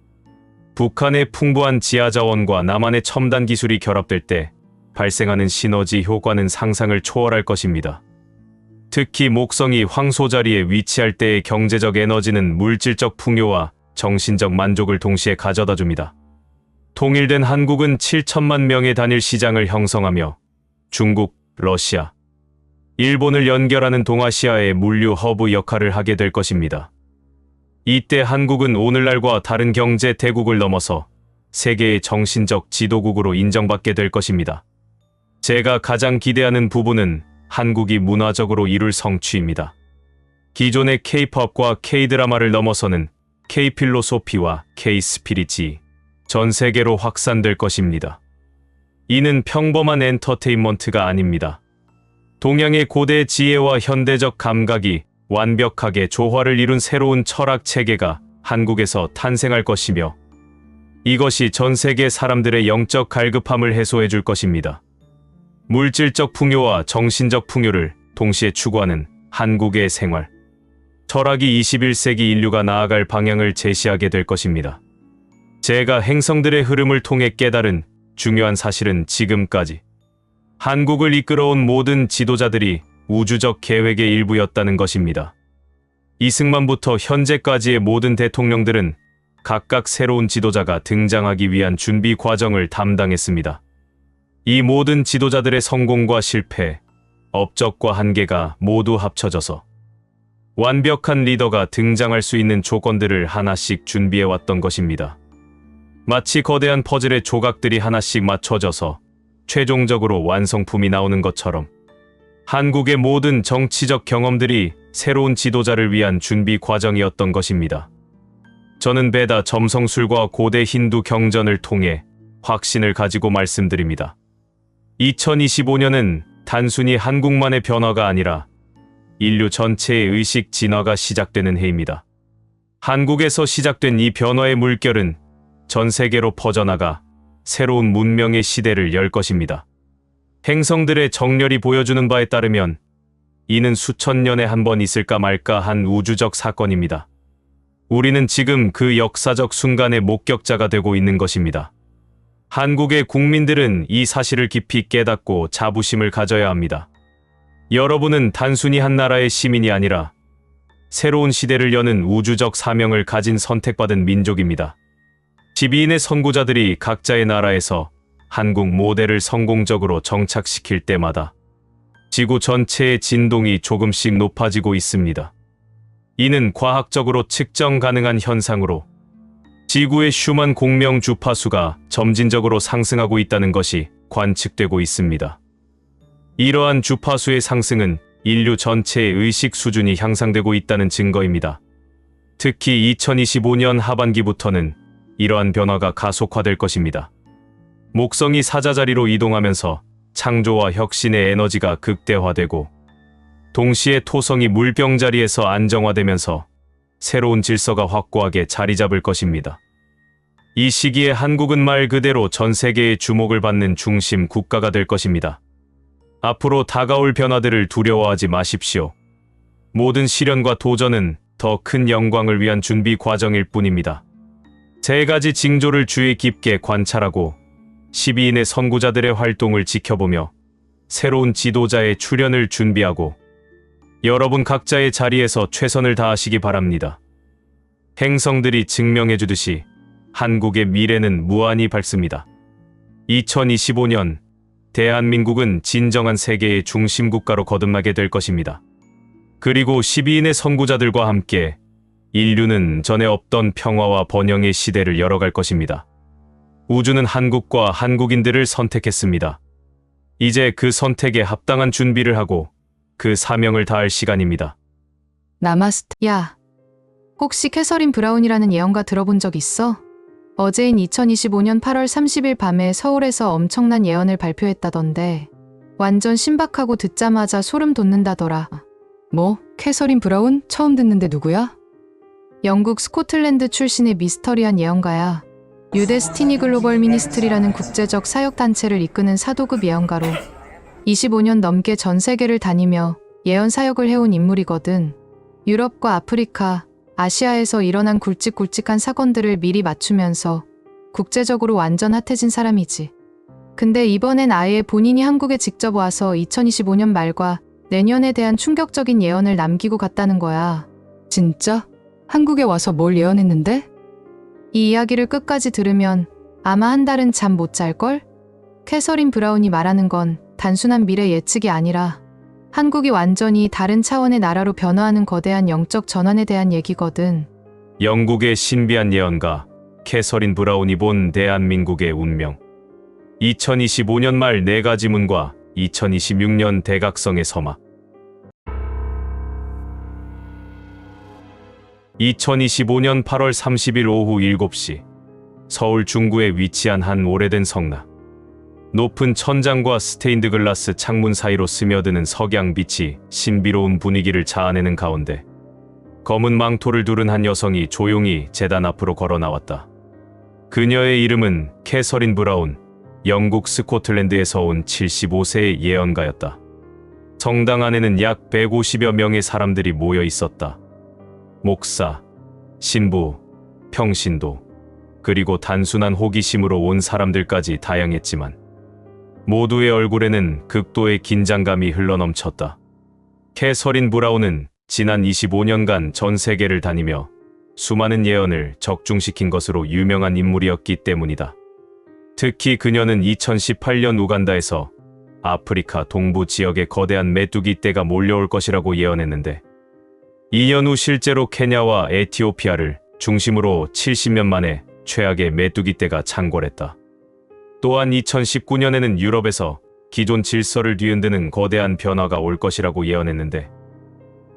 북한의 풍부한 지하자원과 남한의 첨단 기술이 결합될 때 발생하는 시너지 효과는 상상을 초월할 것입니다. 특히 목성이 황소 자리에 위치할 때의 경제적 에너지는 물질적 풍요와 정신적 만족을 동시에 가져다 줍니다. 통일된 한국은 7천만 명의 단일 시장을 형성하며 중국, 러시아, 일본을 연결하는 동아시아의 물류 허브 역할을 하게 될 것입니다. 이때 한국은 오늘날과 다른 경제 대국을 넘어서 세계의 정신적 지도국으로 인정받게 될 것입니다. 제가 가장 기대하는 부분은 한국이 문화적으로 이룰 성취입니다. 기존의 K-팝과 K-드라마를 넘어서는 K-필로소피와 K-스피릿이 전 세계로 확산될 것입니다. 이는 평범한 엔터테인먼트가 아닙니다. 동양의 고대 지혜와 현대적 감각이 완벽하게 조화를 이룬 새로운 철학 체계가 한국에서 탄생할 것이며 이것이 전 세계 사람들의 영적 갈급함을 해소해 줄 것입니다. 물질적 풍요와 정신적 풍요를 동시에 추구하는 한국의 생활, 철학이 21세기 인류가 나아갈 방향을 제시하게 될 것입니다. 제가 행성들의 흐름을 통해 깨달은 중요한 사실은 지금까지 한국을 이끌어온 모든 지도자들이 우주적 계획의 일부였다는 것입니다. 이승만부터 현재까지의 모든 대통령들은 각각 새로운 지도자가 등장하기 위한 준비 과정을 담당했습니다. 이 모든 지도자들의 성공과 실패, 업적과 한계가 모두 합쳐져서 완벽한 리더가 등장할 수 있는 조건들을 하나씩 준비해왔던 것입니다. 마치 거대한 퍼즐의 조각들이 하나씩 맞춰져서 최종적으로 완성품이 나오는 것처럼 한국의 모든 정치적 경험들이 새로운 지도자를 위한 준비 과정이었던 것입니다. 저는 베다 점성술과 고대 힌두 경전을 통해 확신을 가지고 말씀드립니다. 2025년은 단순히 한국만의 변화가 아니라 인류 전체의 의식 진화가 시작되는 해입니다. 한국에서 시작된 이 변화의 물결은 전 세계로 퍼져나가 새로운 문명의 시대를 열 것입니다. 행성들의 정렬이 보여주는 바에 따르면 이는 수천 년에 한 번 있을까 말까 한 우주적 사건입니다. 우리는 지금 그 역사적 순간의 목격자가 되고 있는 것입니다. 한국의 국민들은 이 사실을 깊이 깨닫고 자부심을 가져야 합니다. 여러분은 단순히 한 나라의 시민이 아니라 새로운 시대를 여는 우주적 사명을 가진 선택받은 민족입니다. 12인의 선구자들이 각자의 나라에서 한국 모델을 성공적으로 정착시킬 때마다 지구 전체의 진동이 조금씩 높아지고 있습니다. 이는 과학적으로 측정 가능한 현상으로 지구의 슈만 공명 주파수가 점진적으로 상승하고 있다는 것이 관측되고 있습니다. 이러한 주파수의 상승은 인류 전체의 의식 수준이 향상되고 있다는 증거입니다. 특히 2025년 하반기부터는 이러한 변화가 가속화될 것입니다. 목성이 사자자리로 이동하면서 창조와 혁신의 에너지가 극대화되고 동시에 토성이 물병자리에서 안정화되면서 새로운 질서가 확고하게 자리 잡을 것입니다. 이 시기에 한국은 말 그대로 전 세계의 주목을 받는 중심 국가가 될 것입니다. 앞으로 다가올 변화들을 두려워하지 마십시오. 모든 시련과 도전은 더 큰 영광을 위한 준비 과정일 뿐입니다. 세 가지 징조를 주의 깊게 관찰하고 12인의 선구자들의 활동을 지켜보며 새로운 지도자의 출현을 준비하고 여러분 각자의 자리에서 최선을 다하시기 바랍니다. 행성들이 증명해주듯이 한국의 미래는 무한히 밝습니다. 2025년 대한민국은 진정한 세계의 중심 국가로 거듭나게 될 것입니다. 그리고 12인의 선구자들과 함께 인류는 전에 없던 평화와 번영의 시대를 열어갈 것입니다. 우주는 한국과 한국인들을 선택했습니다. 이제 그 선택에 합당한 준비를 하고 그 사명을 다할 시간입니다. 나마스테. 야, 혹시 캐서린 브라운이라는 예언가 들어본 적 있어? 어제인 2025년 8월 30일 밤에 서울에서 엄청난 예언을 발표했다던데 완전 신박하고 듣자마자 소름 돋는다더라. 뭐? 캐서린 브라운? 처음 듣는데 누구야? 영국 스코틀랜드 출신의 미스터리한 예언가야. 유데스티니 글로벌 미니스트리라는 국제적 사역단체를 이끄는 사도급 예언가로 25년 넘게 전 세계를 다니며 예언 사역을 해온 인물이거든. 유럽과 아프리카, 아시아에서 일어난 굵직굵직한 사건들을 미리 맞추면서 국제적으로 완전 핫해진 사람이지. 근데 이번엔 아예 본인이 한국에 직접 와서 2025년 말과 내년에 대한 충격적인 예언을 남기고 갔다는 거야. 진짜? 한국에 와서 뭘 예언했는데? 이 이야기를 끝까지 들으면 아마 한 달은 잠 못 잘걸? 캐서린 브라운이 말하는 건 단순한 미래 예측이 아니라 한국이 완전히 다른 차원의 나라로 변화하는 거대한 영적 전환에 대한 얘기거든. 영국의 신비한 예언가 캐서린 브라운이 본 대한민국의 운명. 2025년 말 4가지 문과 2026년 대각성의 서막. 2025년 8월 30일 오후 7시 서울 중구에 위치한 한 오래된 성당. 높은 천장과 스테인드 글라스 창문 사이로 스며드는 석양빛이 신비로운 분위기를 자아내는 가운데 검은 망토를 두른 한 여성이 조용히 제단 앞으로 걸어 나왔다. 그녀의 이름은 캐서린 브라운, 영국 스코틀랜드에서 온 75세의 예언가였다. 성당 안에는 약 150여 명의 사람들이 모여 있었다. 목사, 신부, 평신도, 그리고 단순한 호기심으로 온 사람들까지 다양했지만 모두의 얼굴에는 극도의 긴장감이 흘러넘쳤다. 캐서린 브라운은 지난 25년간 전 세계를 다니며 수많은 예언을 적중시킨 것으로 유명한 인물이었기 때문이다. 특히 그녀는 2018년 우간다에서 아프리카 동부 지역에 거대한 메뚜기 떼가 몰려올 것이라고 예언했는데 2년 후 실제로 케냐와 에티오피아를 중심으로 70년 만에 최악의 메뚜기 떼가 창궐했다. 또한 2019년에는 유럽에서 기존 질서를 뒤흔드는 거대한 변화가 올 것이라고 예언했는데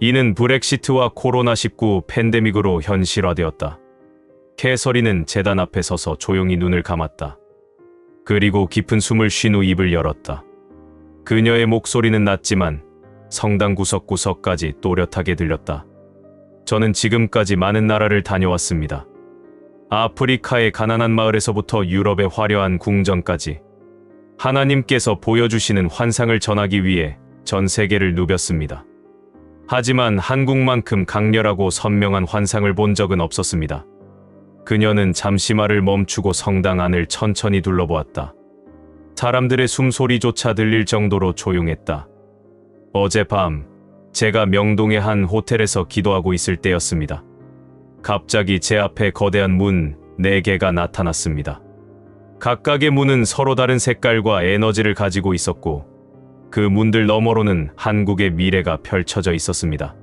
이는 브렉시트와 코로나19 팬데믹으로 현실화되었다. 캐서린은 제단 앞에 서서 조용히 눈을 감았다. 그리고 깊은 숨을 쉰 후 입을 열었다. 그녀의 목소리는 낮지만 성당 구석구석까지 또렷하게 들렸다. 저는 지금까지 많은 나라를 다녀왔습니다. 아프리카의 가난한 마을에서부터 유럽의 화려한 궁전까지 하나님께서 보여주시는 환상을 전하기 위해 전 세계를 누볐습니다. 하지만 한국만큼 강렬하고 선명한 환상을 본 적은 없었습니다. 그녀는 잠시 말을 멈추고 성당 안을 천천히 둘러보았다. 사람들의 숨소리조차 들릴 정도로 조용했다. 어젯밤 제가 명동의 한 호텔에서 기도하고 있을 때였습니다. 갑자기 제 앞에 거대한 문 4개가 나타났습니다. 각각의 문은 서로 다른 색깔과 에너지를 가지고 있었고 그 문들 너머로는 한국의 미래가 펼쳐져 있었습니다.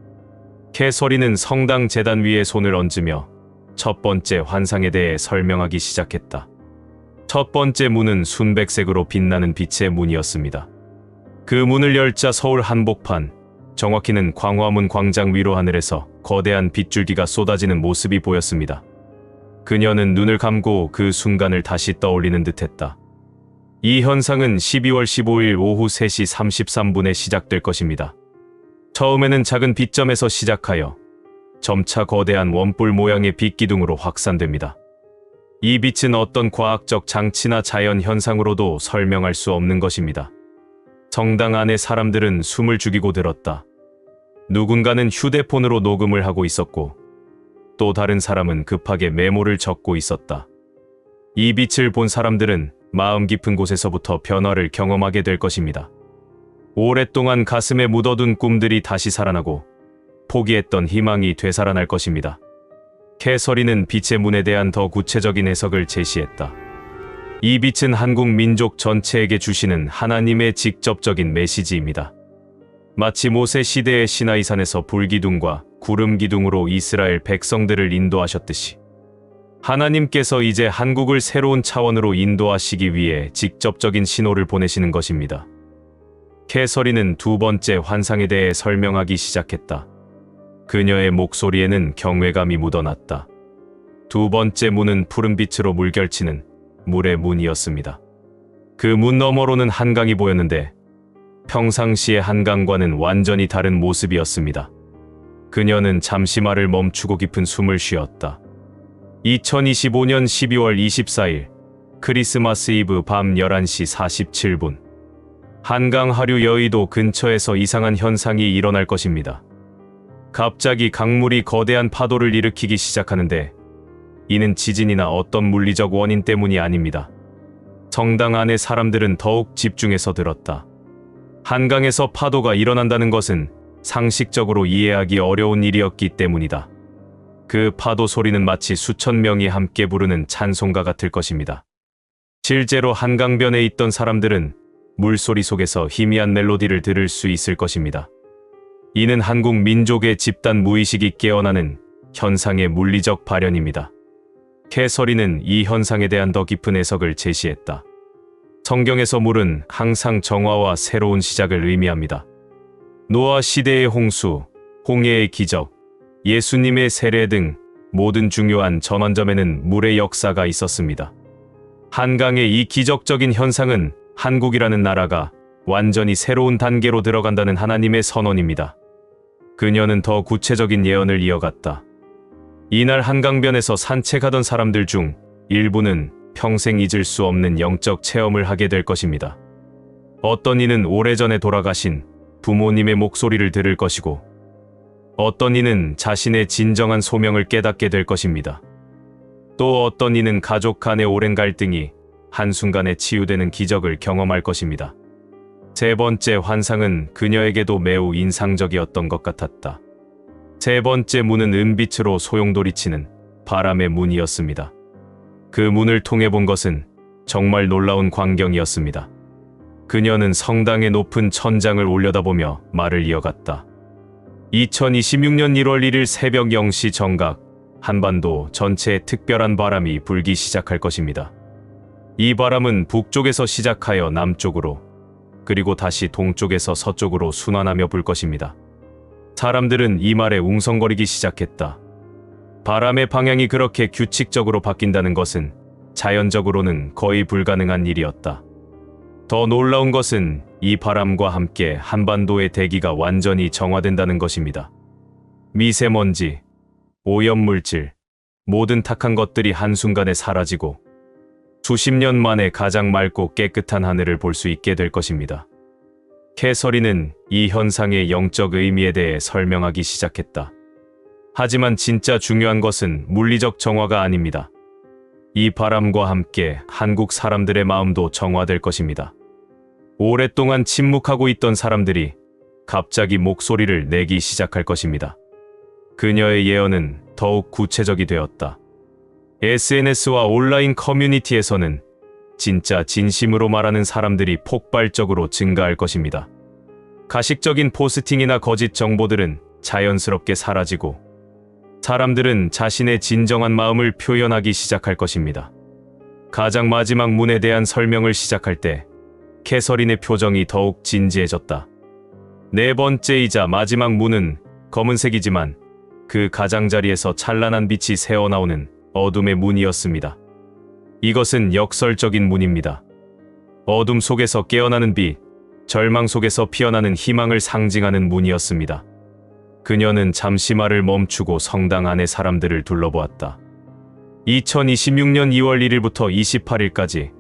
캐서린은 성당 제단 위에 손을 얹으며 첫 번째 환상에 대해 설명하기 시작했다. 첫 번째 문은 순백색으로 빛나는 빛의 문이었습니다. 그 문을 열자 서울 한복판, 정확히는 광화문 광장 위로 하늘에서 거대한 빗줄기가 쏟아지는 모습이 보였습니다. 그녀는 눈을 감고 그 순간을 다시 떠올리는 듯했다. 이 현상은 12월 15일 오후 3시 33분에 시작될 것입니다. 처음에는 작은 빛점에서 시작하여 점차 거대한 원뿔 모양의 빛기둥으로 확산됩니다. 이 빛은 어떤 과학적 장치나 자연 현상으로도 설명할 수 없는 것입니다. 성당 안의 사람들은 숨을 죽이고 들었다. 누군가는 휴대폰으로 녹음을 하고 있었고 또 다른 사람은 급하게 메모를 적고 있었다. 이 빛을 본 사람들은 마음 깊은 곳에서부터 변화를 경험하게 될 것입니다. 오랫동안 가슴에 묻어둔 꿈들이 다시 살아나고 포기했던 희망이 되살아날 것입니다. 캐서린은 빛의 문에 대한 더 구체적인 해석을 제시했다. 이 빛은 한국 민족 전체에게 주시는 하나님의 직접적인 메시지입니다. 마치 모세 시대의 시나이산에서 불기둥과 구름기둥으로 이스라엘 백성들을 인도하셨듯이 하나님께서 이제 한국을 새로운 차원으로 인도하시기 위해 직접적인 신호를 보내시는 것입니다. 캐서린은 두 번째 환상에 대해 설명하기 시작했다. 그녀의 목소리에는 경외감이 묻어났다. 두 번째 문은 푸른빛으로 물결치는 물의 문이었습니다. 그 문 너머로는 한강이 보였는데 평상시의 한강과는 완전히 다른 모습이었습니다. 그녀는 잠시 말을 멈추고 깊은 숨을 쉬었다. 2025년 12월 24일 크리스마스 이브 밤 11시 47분 한강 하류 여의도 근처에서 이상한 현상이 일어날 것입니다. 갑자기 강물이 거대한 파도를 일으키기 시작하는데 이는 지진이나 어떤 물리적 원인 때문이 아닙니다. 성당 안의 사람들은 더욱 집중해서 들었다. 한강에서 파도가 일어난다는 것은 상식적으로 이해하기 어려운 일이었기 때문이다. 그 파도 소리는 마치 수천 명이 함께 부르는 찬송가 같을 것입니다. 실제로 한강변에 있던 사람들은 물소리 속에서 희미한 멜로디를 들을 수 있을 것입니다. 이는 한국 민족의 집단 무의식이 깨어나는 현상의 물리적 발현입니다. 캐서린은 이 현상에 대한 더 깊은 해석을 제시했다. 성경에서 물은 항상 정화와 새로운 시작을 의미합니다. 노아 시대의 홍수, 홍해의 기적, 예수님의 세례 등 모든 중요한 전환점에는 물의 역사가 있었습니다. 한강의 이 기적적인 현상은 한국이라는 나라가 완전히 새로운 단계로 들어간다는 하나님의 선언입니다. 그녀는 더 구체적인 예언을 이어갔다. 이날 한강변에서 산책하던 사람들 중 일부는 평생 잊을 수 없는 영적 체험을 하게 될 것입니다. 어떤 이는 오래전에 돌아가신 부모님의 목소리를 들을 것이고 어떤 이는 자신의 진정한 소명을 깨닫게 될 것입니다. 또 어떤 이는 가족 간의 오랜 갈등이 한순간에 치유되는 기적을 경험할 것입니다. 세 번째 환상은 그녀에게도 매우 인상적이었던 것 같았다. 세 번째 문은 은빛으로 소용돌이치는 바람의 문이었습니다. 그 문을 통해 본 것은 정말 놀라운 광경이었습니다. 그녀는 성당의 높은 천장을 올려다보며 말을 이어갔다. 2026년 1월 1일 새벽 0시 정각, 한반도 전체에 특별한 바람이 불기 시작할 것입니다. 이 바람은 북쪽에서 시작하여 남쪽으로, 그리고 다시 동쪽에서 서쪽으로 순환하며 불 것입니다. 사람들은 이 말에 웅성거리기 시작했다. 바람의 방향이 그렇게 규칙적으로 바뀐다는 것은 자연적으로는 거의 불가능한 일이었다. 더 놀라운 것은 이 바람과 함께 한반도의 대기가 완전히 정화된다는 것입니다. 미세먼지, 오염물질, 모든 탁한 것들이 한순간에 사라지고 수십 년 만에 가장 맑고 깨끗한 하늘을 볼 수 있게 될 것입니다. 캐서린은 이 현상의 영적 의미에 대해 설명하기 시작했다. 하지만 진짜 중요한 것은 물리적 정화가 아닙니다. 이 바람과 함께 한국 사람들의 마음도 정화될 것입니다. 오랫동안 침묵하고 있던 사람들이 갑자기 목소리를 내기 시작할 것입니다. 그녀의 예언은 더욱 구체적이 되었다. SNS와 온라인 커뮤니티에서는 진짜 진심으로 말하는 사람들이 폭발적으로 증가할 것입니다. 가식적인 포스팅이나 거짓 정보들은 자연스럽게 사라지고 사람들은 자신의 진정한 마음을 표현하기 시작할 것입니다. 가장 마지막 문에 대한 설명을 시작할 때 캐서린의 표정이 더욱 진지해졌다. 네 번째이자 마지막 문은 검은색이지만 그 가장자리에서 찬란한 빛이 새어나오는 어둠의 문이었습니다. 이것은 역설적인 문입니다. 어둠 속에서 깨어나는 빛, 절망 속에서 피어나는 희망을 상징하는 문이었습니다. 그녀는 잠시 말을 멈추고 성당 안의 사람들을 둘러보았다. 2026년 2월 1일부터 28일까지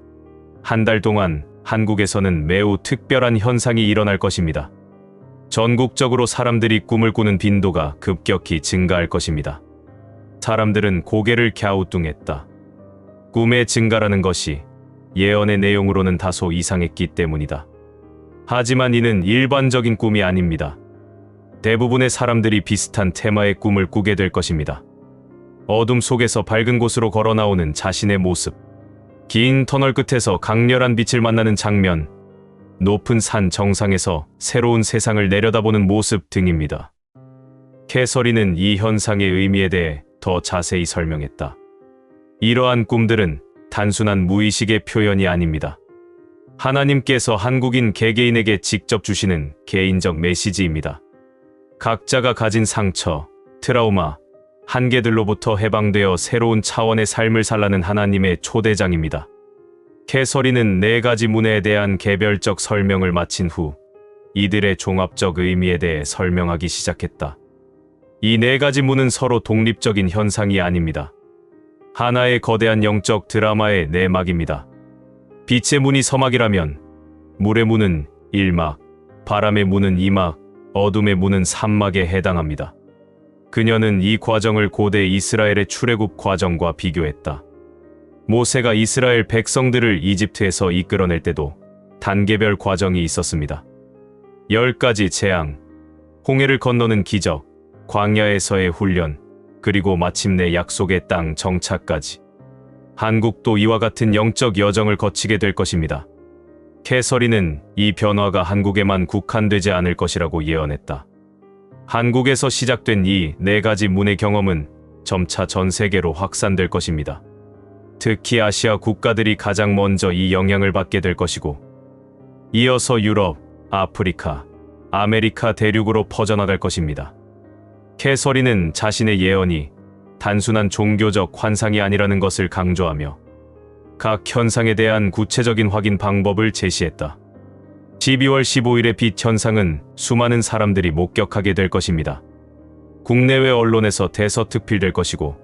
한 달 동안 한국에서는 매우 특별한 현상이 일어날 것입니다. 전국적으로 사람들이 꿈을 꾸는 빈도가 급격히 증가할 것입니다. 사람들은 고개를 갸우뚱했다. 꿈의 증가라는 것이 예언의 내용으로는 다소 이상했기 때문이다. 하지만 이는 일반적인 꿈이 아닙니다. 대부분의 사람들이 비슷한 테마의 꿈을 꾸게 될 것입니다. 어둠 속에서 밝은 곳으로 걸어 나오는 자신의 모습, 긴 터널 끝에서 강렬한 빛을 만나는 장면, 높은 산 정상에서 새로운 세상을 내려다보는 모습 등입니다. 캐서린은 이 현상의 의미에 대해 더 자세히 설명했다. 이러한 꿈들은 단순한 무의식의 표현이 아닙니다. 하나님께서 한국인 개개인에게 직접 주시는 개인적 메시지입니다. 각자가 가진 상처, 트라우마, 한계들로부터 해방되어 새로운 차원의 삶을 살라는 하나님의 초대장입니다. 캐서린은 네 가지 문에 대한 개별적 설명을 마친 후 이들의 종합적 의미에 대해 설명하기 시작했다. 이 네 가지 문은 서로 독립적인 현상이 아닙니다. 하나의 거대한 영적 드라마의 내막입니다. 빛의 문이 서막이라면 물의 문은 1막, 바람의 문은 2막, 어둠의 문은 3막에 해당합니다. 그녀는 이 과정을 고대 이스라엘의 출애굽 과정과 비교했다. 모세가 이스라엘 백성들을 이집트에서 이끌어낼 때도 단계별 과정이 있었습니다. 10가지 재앙, 홍해를 건너는 기적, 광야에서의 훈련, 그리고 마침내 약속의 땅 정착까지. 한국도 이와 같은 영적 여정을 거치게 될 것입니다. 캐서린은 이 변화가 한국에만 국한되지 않을 것이라고 예언했다. 한국에서 시작된 이 네 가지 문의 경험은 점차 전 세계로 확산될 것입니다. 특히 아시아 국가들이 가장 먼저 이 영향을 받게 될 것이고, 이어서 유럽, 아프리카, 아메리카 대륙으로 퍼져나갈 것입니다. 캐서린은 자신의 예언이 단순한 종교적 환상이 아니라는 것을 강조하며 각 현상에 대한 구체적인 확인 방법을 제시했다. 12월 15일의 빛 현상은 수많은 사람들이 목격하게 될 것입니다. 국내외 언론에서 대서특필될 것이고,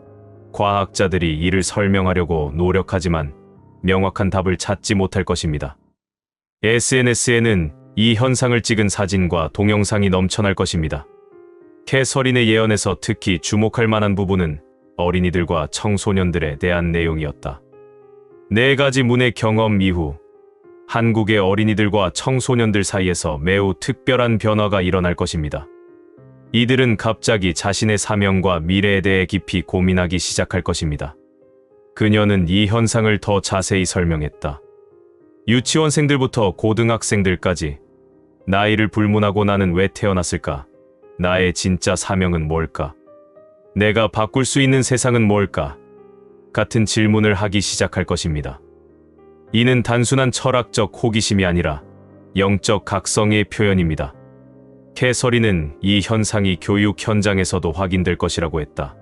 과학자들이 이를 설명하려고 노력하지만 명확한 답을 찾지 못할 것입니다. SNS에는 이 현상을 찍은 사진과 동영상이 넘쳐날 것입니다. 캐서린의 예언에서 특히 주목할 만한 부분은 어린이들과 청소년들에 대한 내용이었다. 네 가지 문의 경험 이후 한국의 어린이들과 청소년들 사이에서 매우 특별한 변화가 일어날 것입니다. 이들은 갑자기 자신의 사명과 미래에 대해 깊이 고민하기 시작할 것입니다. 그녀는 이 현상을 더 자세히 설명했다. 유치원생들부터 고등학생들까지 나이를 불문하고 나는 왜 태어났을까? 나의 진짜 사명은 뭘까? 내가 바꿀 수 있는 세상은 뭘까? 같은 질문을 하기 시작할 것입니다. 이는 단순한 철학적 호기심이 아니라 영적 각성의 표현입니다. 캐서린은 이 현상이 교육 현장에서도 확인될 것이라고 했다.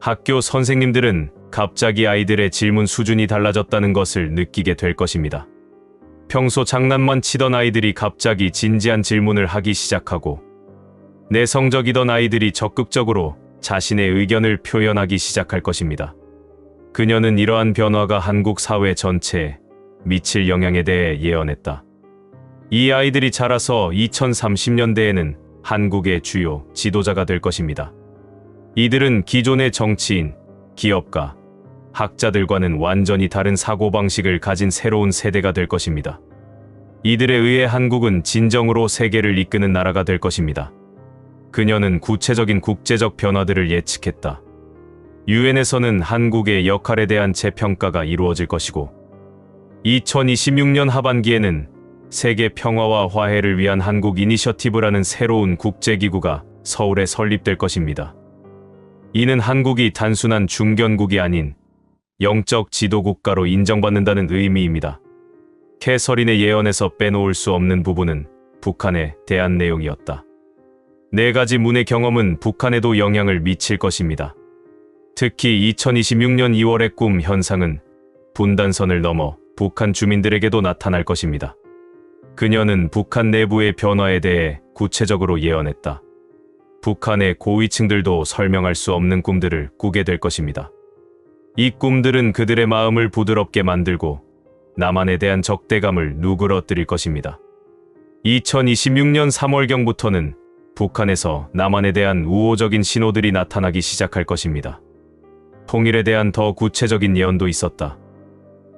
학교 선생님들은 갑자기 아이들의 질문 수준이 달라졌다는 것을 느끼게 될 것입니다. 평소 장난만 치던 아이들이 갑자기 진지한 질문을 하기 시작하고, 내성적이던 아이들이 적극적으로 자신의 의견을 표현하기 시작할 것입니다. 그녀는 이러한 변화가 한국 사회 전체에 미칠 영향에 대해 예언했다. 이 아이들이 자라서 2030년대에는 한국의 주요 지도자가 될 것입니다. 이들은 기존의 정치인, 기업가, 학자들과는 완전히 다른 사고방식을 가진 새로운 세대가 될 것입니다. 이들에 의해 한국은 진정으로 세계를 이끄는 나라가 될 것입니다. 그녀는 구체적인 국제적 변화들을 예측했다. 유엔에서는 한국의 역할에 대한 재평가가 이루어질 것이고, 2026년 하반기에는 세계 평화와 화해를 위한 한국 이니셔티브라는 새로운 국제기구가 서울에 설립될 것입니다. 이는 한국이 단순한 중견국이 아닌 영적 지도국가로 인정받는다는 의미입니다. 캐서린의 예언에서 빼놓을 수 없는 부분은 북한에 대한 내용이었다. 4가지 문의 경험은 북한에도 영향을 미칠 것입니다. 특히 2026년 2월의 꿈 현상은 분단선을 넘어 북한 주민들에게도 나타날 것입니다. 그녀는 북한 내부의 변화에 대해 구체적으로 예언했다. 북한의 고위층들도 설명할 수 없는 꿈들을 꾸게 될 것입니다. 이 꿈들은 그들의 마음을 부드럽게 만들고 남한에 대한 적대감을 누그러뜨릴 것입니다. 2026년 3월경부터는 북한에서 남한에 대한 우호적인 신호들이 나타나기 시작할 것입니다. 통일에 대한 더 구체적인 예언도 있었다.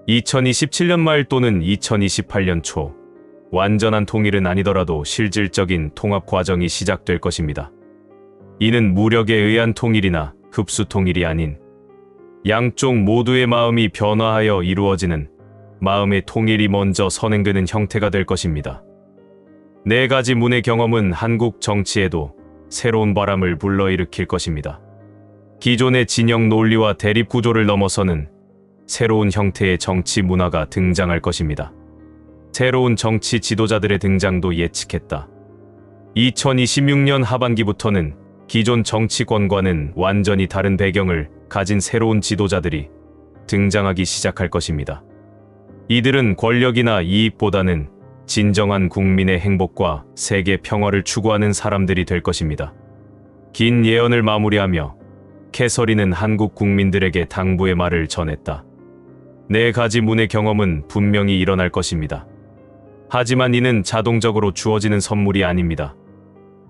2027년 말 또는 2028년 초, 완전한 통일은 아니더라도 실질적인 통합 과정이 시작될 것입니다. 이는 무력에 의한 통일이나 흡수 통일이 아닌 양쪽 모두의 마음이 변화하여 이루어지는 마음의 통일이 먼저 선행되는 형태가 될 것입니다. 4가지 문의 경험은 한국 정치에도 새로운 바람을 불러일으킬 것입니다. 기존의 진영 논리와 대립 구조를 넘어서는 새로운 형태의 정치 문화가 등장할 것입니다. 새로운 정치 지도자들의 등장도 예측했다. 2026년 하반기부터는 기존 정치권과는 완전히 다른 배경을 가진 새로운 지도자들이 등장하기 시작할 것입니다. 이들은 권력이나 이익보다는 진정한 국민의 행복과 세계 평화를 추구하는 사람들이 될 것입니다. 긴 예언을 마무리하며 캐서린은 한국 국민들에게 당부의 말을 전했다. 4가지 문의 경험은 분명히 일어날 것입니다. 하지만 이는 자동적으로 주어지는 선물이 아닙니다.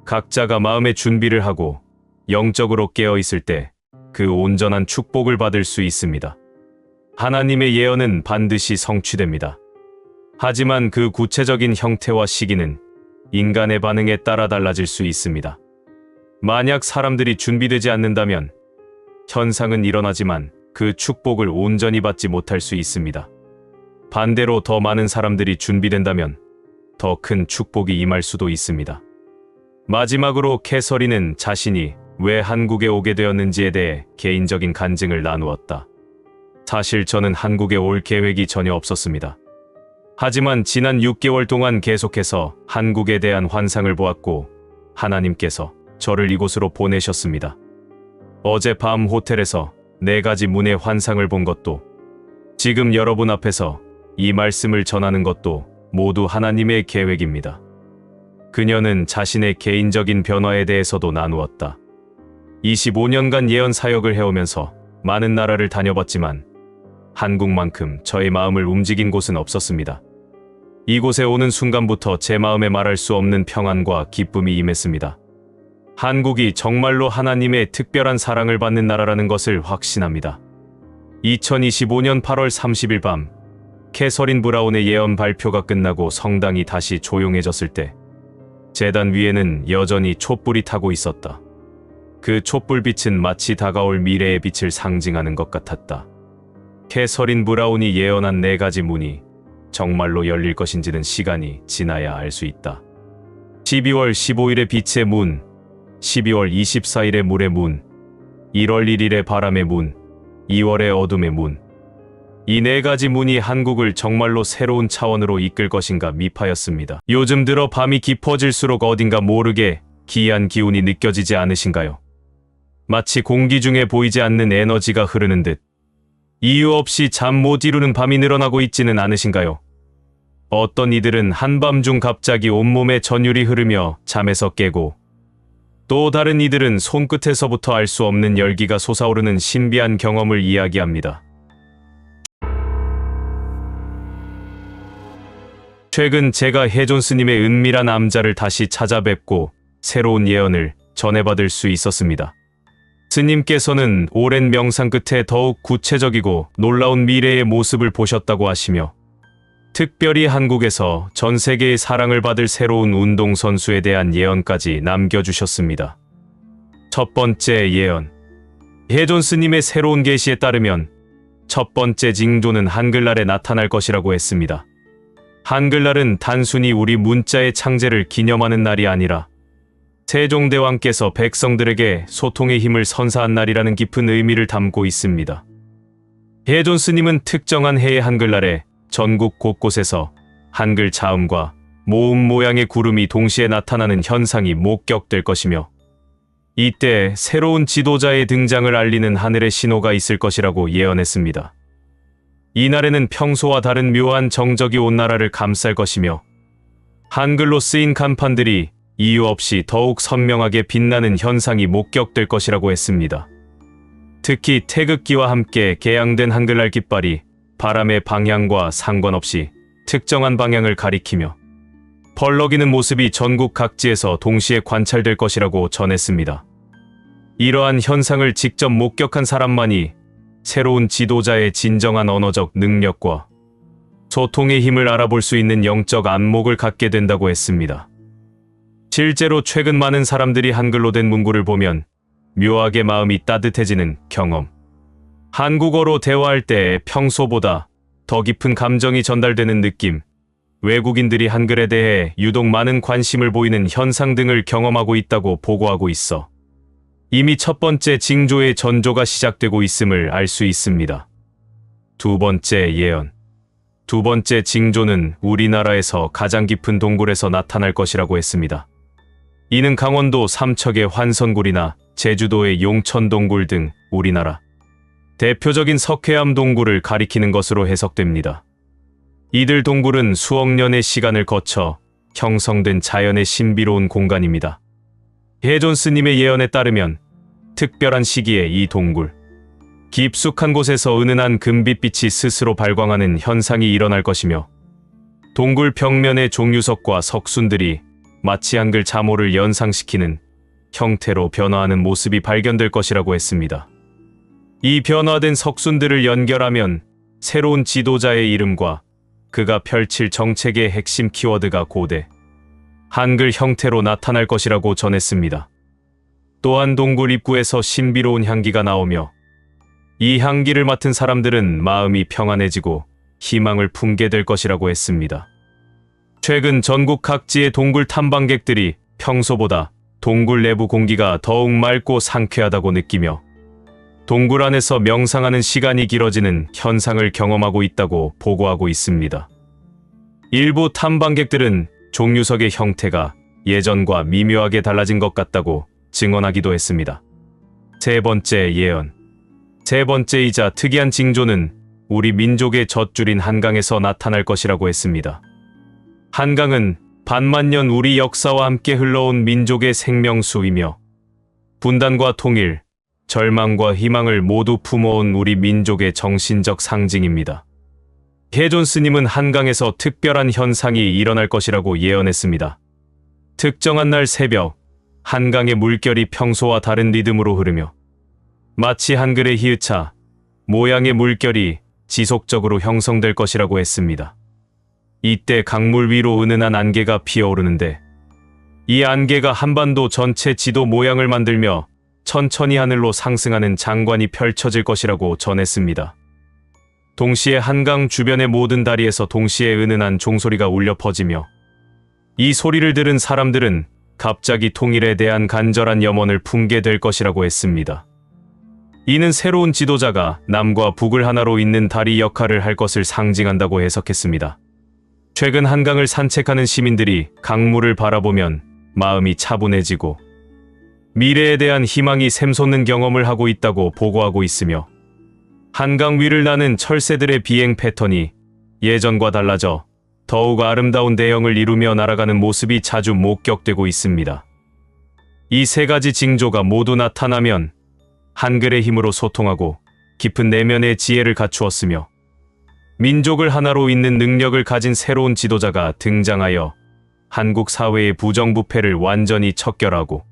각자가 마음의 준비를 하고 영적으로 깨어 있을 때 그 온전한 축복을 받을 수 있습니다. 하나님의 예언은 반드시 성취됩니다. 하지만 그 구체적인 형태와 시기는 인간의 반응에 따라 달라질 수 있습니다. 만약 사람들이 준비되지 않는다면 현상은 일어나지만 그 축복을 온전히 받지 못할 수 있습니다. 반대로 더 많은 사람들이 준비된다면 더 큰 축복이 임할 수도 있습니다. 마지막으로 캐서린은 자신이 왜 한국에 오게 되었는지에 대해 개인적인 간증을 나누었다. 사실 저는 한국에 올 계획이 전혀 없었습니다. 하지만 지난 6개월 동안 계속해서 한국에 대한 환상을 보았고 하나님께서 저를 이곳으로 보내셨습니다. 어젯밤 호텔에서 4가지 문의 환상을 본 것도, 지금 여러분 앞에서 이 말씀을 전하는 것도 모두 하나님의 계획입니다. 그녀는 자신의 개인적인 변화에 대해서도 나누었다. 25년간 예언 사역을 해오면서 많은 나라를 다녀봤지만 한국만큼 저의 마음을 움직인 곳은 없었습니다. 이곳에 오는 순간부터 제 마음에 말할 수 없는 평안과 기쁨이 임했습니다. 한국이 정말로 하나님의 특별한 사랑을 받는 나라라는 것을 확신합니다. 2025년 8월 30일 밤, 캐서린 브라운의 예언 발표가 끝나고 성당이 다시 조용해졌을 때 제단 위에는 여전히 촛불이 타고 있었다. 그 촛불빛은 마치 다가올 미래의 빛을 상징하는 것 같았다. 캐서린 브라운이 예언한 4가지 문이 정말로 열릴 것인지는 시간이 지나야 알 수 있다. 12월 15일의 빛의 문, 12월 24일의 물의 문, 1월 1일의 바람의 문, 2월의 어둠의 문. 이 4가지 문이 한국을 정말로 새로운 차원으로 이끌 것인가 미파였습니다. 요즘 들어 밤이 깊어질수록 어딘가 모르게 기이한 기운이 느껴지지 않으신가요? 마치 공기 중에 보이지 않는 에너지가 흐르는 듯 이유 없이 잠 못 이루는 밤이 늘어나고 있지는 않으신가요? 어떤 이들은 한밤중 갑자기 온몸에 전율이 흐르며 잠에서 깨고, 또 다른 이들은 손끝에서부터 알 수 없는 열기가 솟아오르는 신비한 경험을 이야기합니다. 최근 제가 혜존 스님의 은밀한 암자를 다시 찾아뵙고 새로운 예언을 전해받을 수 있었습니다. 스님께서는 오랜 명상 끝에 더욱 구체적이고 놀라운 미래의 모습을 보셨다고 하시며 특별히 한국에서 전 세계의 사랑을 받을 새로운 운동선수에 대한 예언까지 남겨주셨습니다. 첫 번째 예언. 혜존 스님의 새로운 계시에 따르면 첫 번째 징조는 한글날에 나타날 것이라고 했습니다. 한글날은 단순히 우리 문자의 창제를 기념하는 날이 아니라 세종대왕께서 백성들에게 소통의 힘을 선사한 날이라는 깊은 의미를 담고 있습니다. 혜존 스님은 특정한 해의 한글날에 전국 곳곳에서 한글 자음과 모음 모양의 구름이 동시에 나타나는 현상이 목격될 것이며 이때 새로운 지도자의 등장을 알리는 하늘의 신호가 있을 것이라고 예언했습니다. 이날에는 평소와 다른 묘한 정적이 온 나라를 감쌀 것이며 한글로 쓰인 간판들이 이유 없이 더욱 선명하게 빛나는 현상이 목격될 것이라고 했습니다. 특히 태극기와 함께 개양된 한글날 깃발이 바람의 방향과 상관없이 특정한 방향을 가리키며 펄럭이는 모습이 전국 각지에서 동시에 관찰될 것이라고 전했습니다. 이러한 현상을 직접 목격한 사람만이 새로운 지도자의 진정한 언어적 능력과 소통의 힘을 알아볼 수 있는 영적 안목을 갖게 된다고 했습니다. 실제로 최근 많은 사람들이 한글로 된 문구를 보면 묘하게 마음이 따뜻해지는 경험. 한국어로 대화할 때 평소보다 더 깊은 감정이 전달되는 느낌, 외국인들이 한글에 대해 유독 많은 관심을 보이는 현상 등을 경험하고 있다고 보고하고 있어 이미 첫 번째 징조의 전조가 시작되고 있음을 알 수 있습니다. 두 번째 예언. 두 번째 징조는 우리나라에서 가장 깊은 동굴에서 나타날 것이라고 했습니다. 이는 강원도 삼척의 환선굴이나 제주도의 용천동굴 등 우리나라 대표적인 석회암 동굴을 가리키는 것으로 해석됩니다. 이들 동굴은 수억 년의 시간을 거쳐 형성된 자연의 신비로운 공간입니다. 혜존 스님의 예언에 따르면 특별한 시기에 이 동굴, 깊숙한 곳에서 은은한 금빛빛이 스스로 발광하는 현상이 일어날 것이며 동굴 벽면의 종유석과 석순들이 마치 한글 자모를 연상시키는 형태로 변화하는 모습이 발견될 것이라고 했습니다. 이 변화된 석순들을 연결하면 새로운 지도자의 이름과 그가 펼칠 정책의 핵심 키워드가 고대 한글 형태로 나타날 것이라고 전했습니다. 또한 동굴 입구에서 신비로운 향기가 나오며 이 향기를 맡은 사람들은 마음이 평안해지고 희망을 품게 될 것이라고 했습니다. 최근 전국 각지의 동굴 탐방객들이 평소보다 동굴 내부 공기가 더욱 맑고 상쾌하다고 느끼며 동굴 안에서 명상하는 시간이 길어지는 현상을 경험하고 있다고 보고하고 있습니다. 일부 탐방객들은 종유석의 형태가 예전과 미묘하게 달라진 것 같다고 증언하기도 했습니다. 세 번째 예언. 세 번째이자 특이한 징조는 우리 민족의 젖줄인 한강에서 나타날 것이라고 했습니다. 한강은 반만년 우리 역사와 함께 흘러온 민족의 생명수이며 분단과 통일, 절망과 희망을 모두 품어온 우리 민족의 정신적 상징입니다. 혜존 스님은 한강에서 특별한 현상이 일어날 것이라고 예언했습니다. 특정한 날 새벽, 한강의 물결이 평소와 다른 리듬으로 흐르며 마치 한글의 히읗자 모양의 물결이 지속적으로 형성될 것이라고 했습니다. 이때 강물 위로 은은한 안개가 피어오르는데 이 안개가 한반도 전체 지도 모양을 만들며 천천히 하늘로 상승하는 장관이 펼쳐질 것이라고 전했습니다. 동시에 한강 주변의 모든 다리에서 동시에 은은한 종소리가 울려 퍼지며 이 소리를 들은 사람들은 갑자기 통일에 대한 간절한 염원을 품게 될 것이라고 했습니다. 이는 새로운 지도자가 남과 북을 하나로 잇는 다리 역할을 할 것을 상징한다고 해석했습니다. 최근 한강을 산책하는 시민들이 강물을 바라보면 마음이 차분해지고 미래에 대한 희망이 샘솟는 경험을 하고 있다고 보고하고 있으며 한강 위를 나는 철새들의 비행 패턴이 예전과 달라져 더욱 아름다운 대형을 이루며 날아가는 모습이 자주 목격되고 있습니다. 이 세 가지 징조가 모두 나타나면 한글의 힘으로 소통하고 깊은 내면의 지혜를 갖추었으며 민족을 하나로 잇는 능력을 가진 새로운 지도자가 등장하여 한국 사회의 부정부패를 완전히 척결하고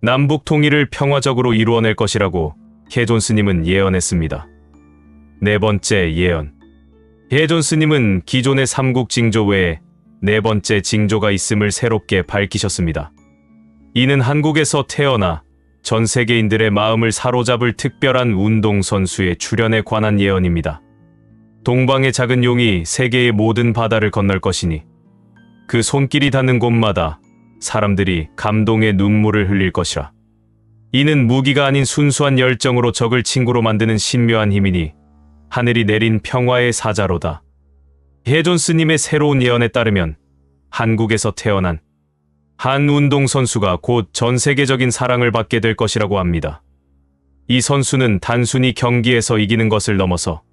남북 통일을 평화적으로 이루어낼 것이라고 혜존 스님은 예언했습니다. 네 번째 예언. 혜존 스님은 기존의 삼국 징조 외에 네 번째 징조가 있음을 새롭게 밝히셨습니다. 이는 한국에서 태어나 전 세계인들의 마음을 사로잡을 특별한 운동선수의 출현에 관한 예언입니다. 동방의 작은 용이 세계의 모든 바다를 건널 것이니 그 손길이 닿는 곳마다 사람들이 감동의 눈물을 흘릴 것이라. 이는 무기가 아닌 순수한 열정으로 적을 친구로 만드는 신묘한 힘이니 하늘이 내린 평화의 사자로다. 혜존 스님의 새로운 예언에 따르면 한국에서 태어난 한 운동선수가 곧 전 세계적인 사랑을 받게 될 것이라고 합니다. 이 선수는 단순히 경기에서 이기는 것을 넘어서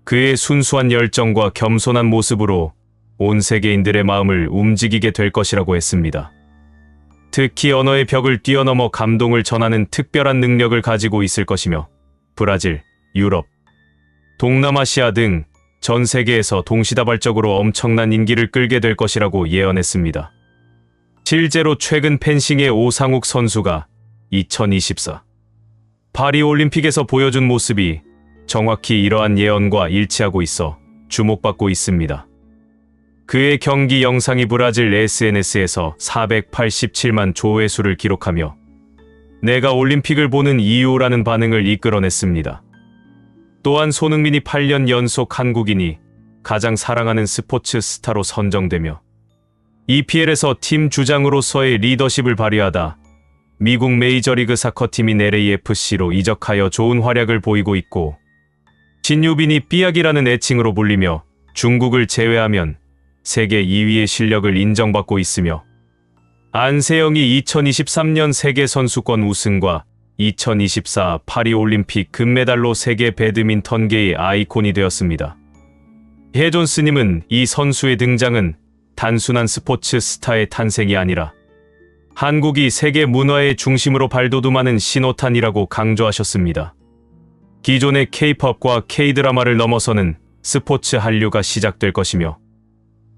그의 순수한 열정과 겸손한 모습으로 온 세계인들의 마음을 움직이게 될 것이라고 했습니다. 특히 언어의 벽을 뛰어넘어 감동을 전하는 특별한 능력을 가지고 있을 것이며 브라질, 유럽, 동남아시아 등 전 세계에서 동시다발적으로 엄청난 인기를 끌게 될 것이라고 예언했습니다. 실제로 최근 펜싱의 오상욱 선수가 2024 파리올림픽에서 보여준 모습이 정확히 이러한 예언과 일치하고 있어 주목받고 있습니다. 그의 경기 영상이 브라질 SNS에서 487만 조회수를 기록하며 내가 올림픽을 보는 이유라는 반응을 이끌어냈습니다. 또한 손흥민이 8년 연속 한국인이 가장 사랑하는 스포츠 스타로 선정되며 EPL에서 팀 주장으로서의 리더십을 발휘하다 미국 메이저리그 사커팀인 LAFC로 이적하여 좋은 활약을 보이고 있고 진유빈이 삐약이라는 애칭으로 불리며 중국을 제외하면 세계 2위의 실력을 인정받고 있으며 안세영이 2023년 세계선수권 우승과 2024 파리올림픽 금메달로 세계 배드민턴계의 아이콘이 되었습니다. 혜존 스님은 이 선수의 등장은 단순한 스포츠 스타의 탄생이 아니라 한국이 세계 문화의 중심으로 발돋움하는 신호탄이라고 강조하셨습니다. 기존의 K-팝과 K-드라마를 넘어서는 스포츠 한류가 시작될 것이며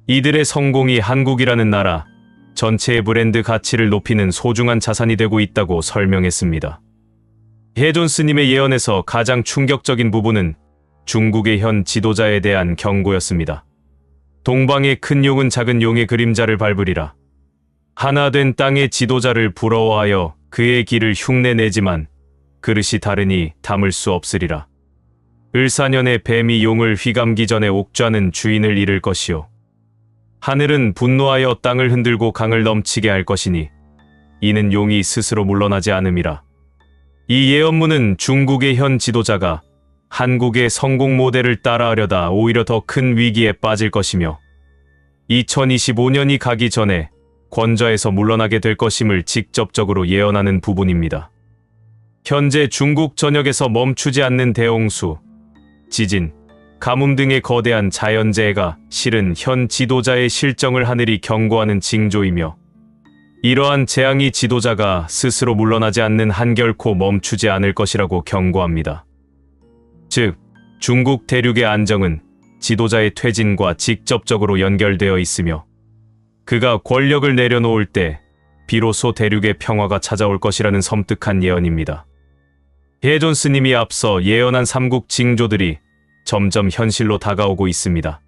이들의 성공이 한국이라는 나라 전체의 브랜드 가치를 높이는 소중한 자산이 되고 있다고 설명했습니다. 혜존 스님의 예언에서 가장 충격적인 부분은 중국의 현 지도자에 대한 경고였습니다. 동방의 큰 용은 작은 용의 그림자를 밟으리라. 하나 된 땅의 지도자를 부러워하여 그의 길을 흉내내지만 그릇이 다르니 담을 수 없으리라. 을사년에 뱀이 용을 휘감기 전에 옥좌는 주인을 잃을 것이요. 하늘은 분노하여 땅을 흔들고 강을 넘치게 할 것이니 이는 용이 스스로 물러나지 않음이라. 이 예언문은 중국의 현 지도자가 한국의 성공 모델을 따라하려다 오히려 더 큰 위기에 빠질 것이며 2025년이 가기 전에 권좌에서 물러나게 될 것임을 직접적으로 예언하는 부분입니다. 현재 중국 전역에서 멈추지 않는 대홍수, 지진, 가뭄 등의 거대한 자연재해가 실은 현 지도자의 실정을 하늘이 경고하는 징조이며 이러한 재앙이 지도자가 스스로 물러나지 않는 한 결코 멈추지 않을 것이라고 경고합니다. 즉, 중국 대륙의 안정은 지도자의 퇴진과 직접적으로 연결되어 있으며 그가 권력을 내려놓을 때 비로소 대륙의 평화가 찾아올 것이라는 섬뜩한 예언입니다. 혜존 스님이 앞서 예언한 삼국 징조들이 점점 현실로 다가오고 있습니다.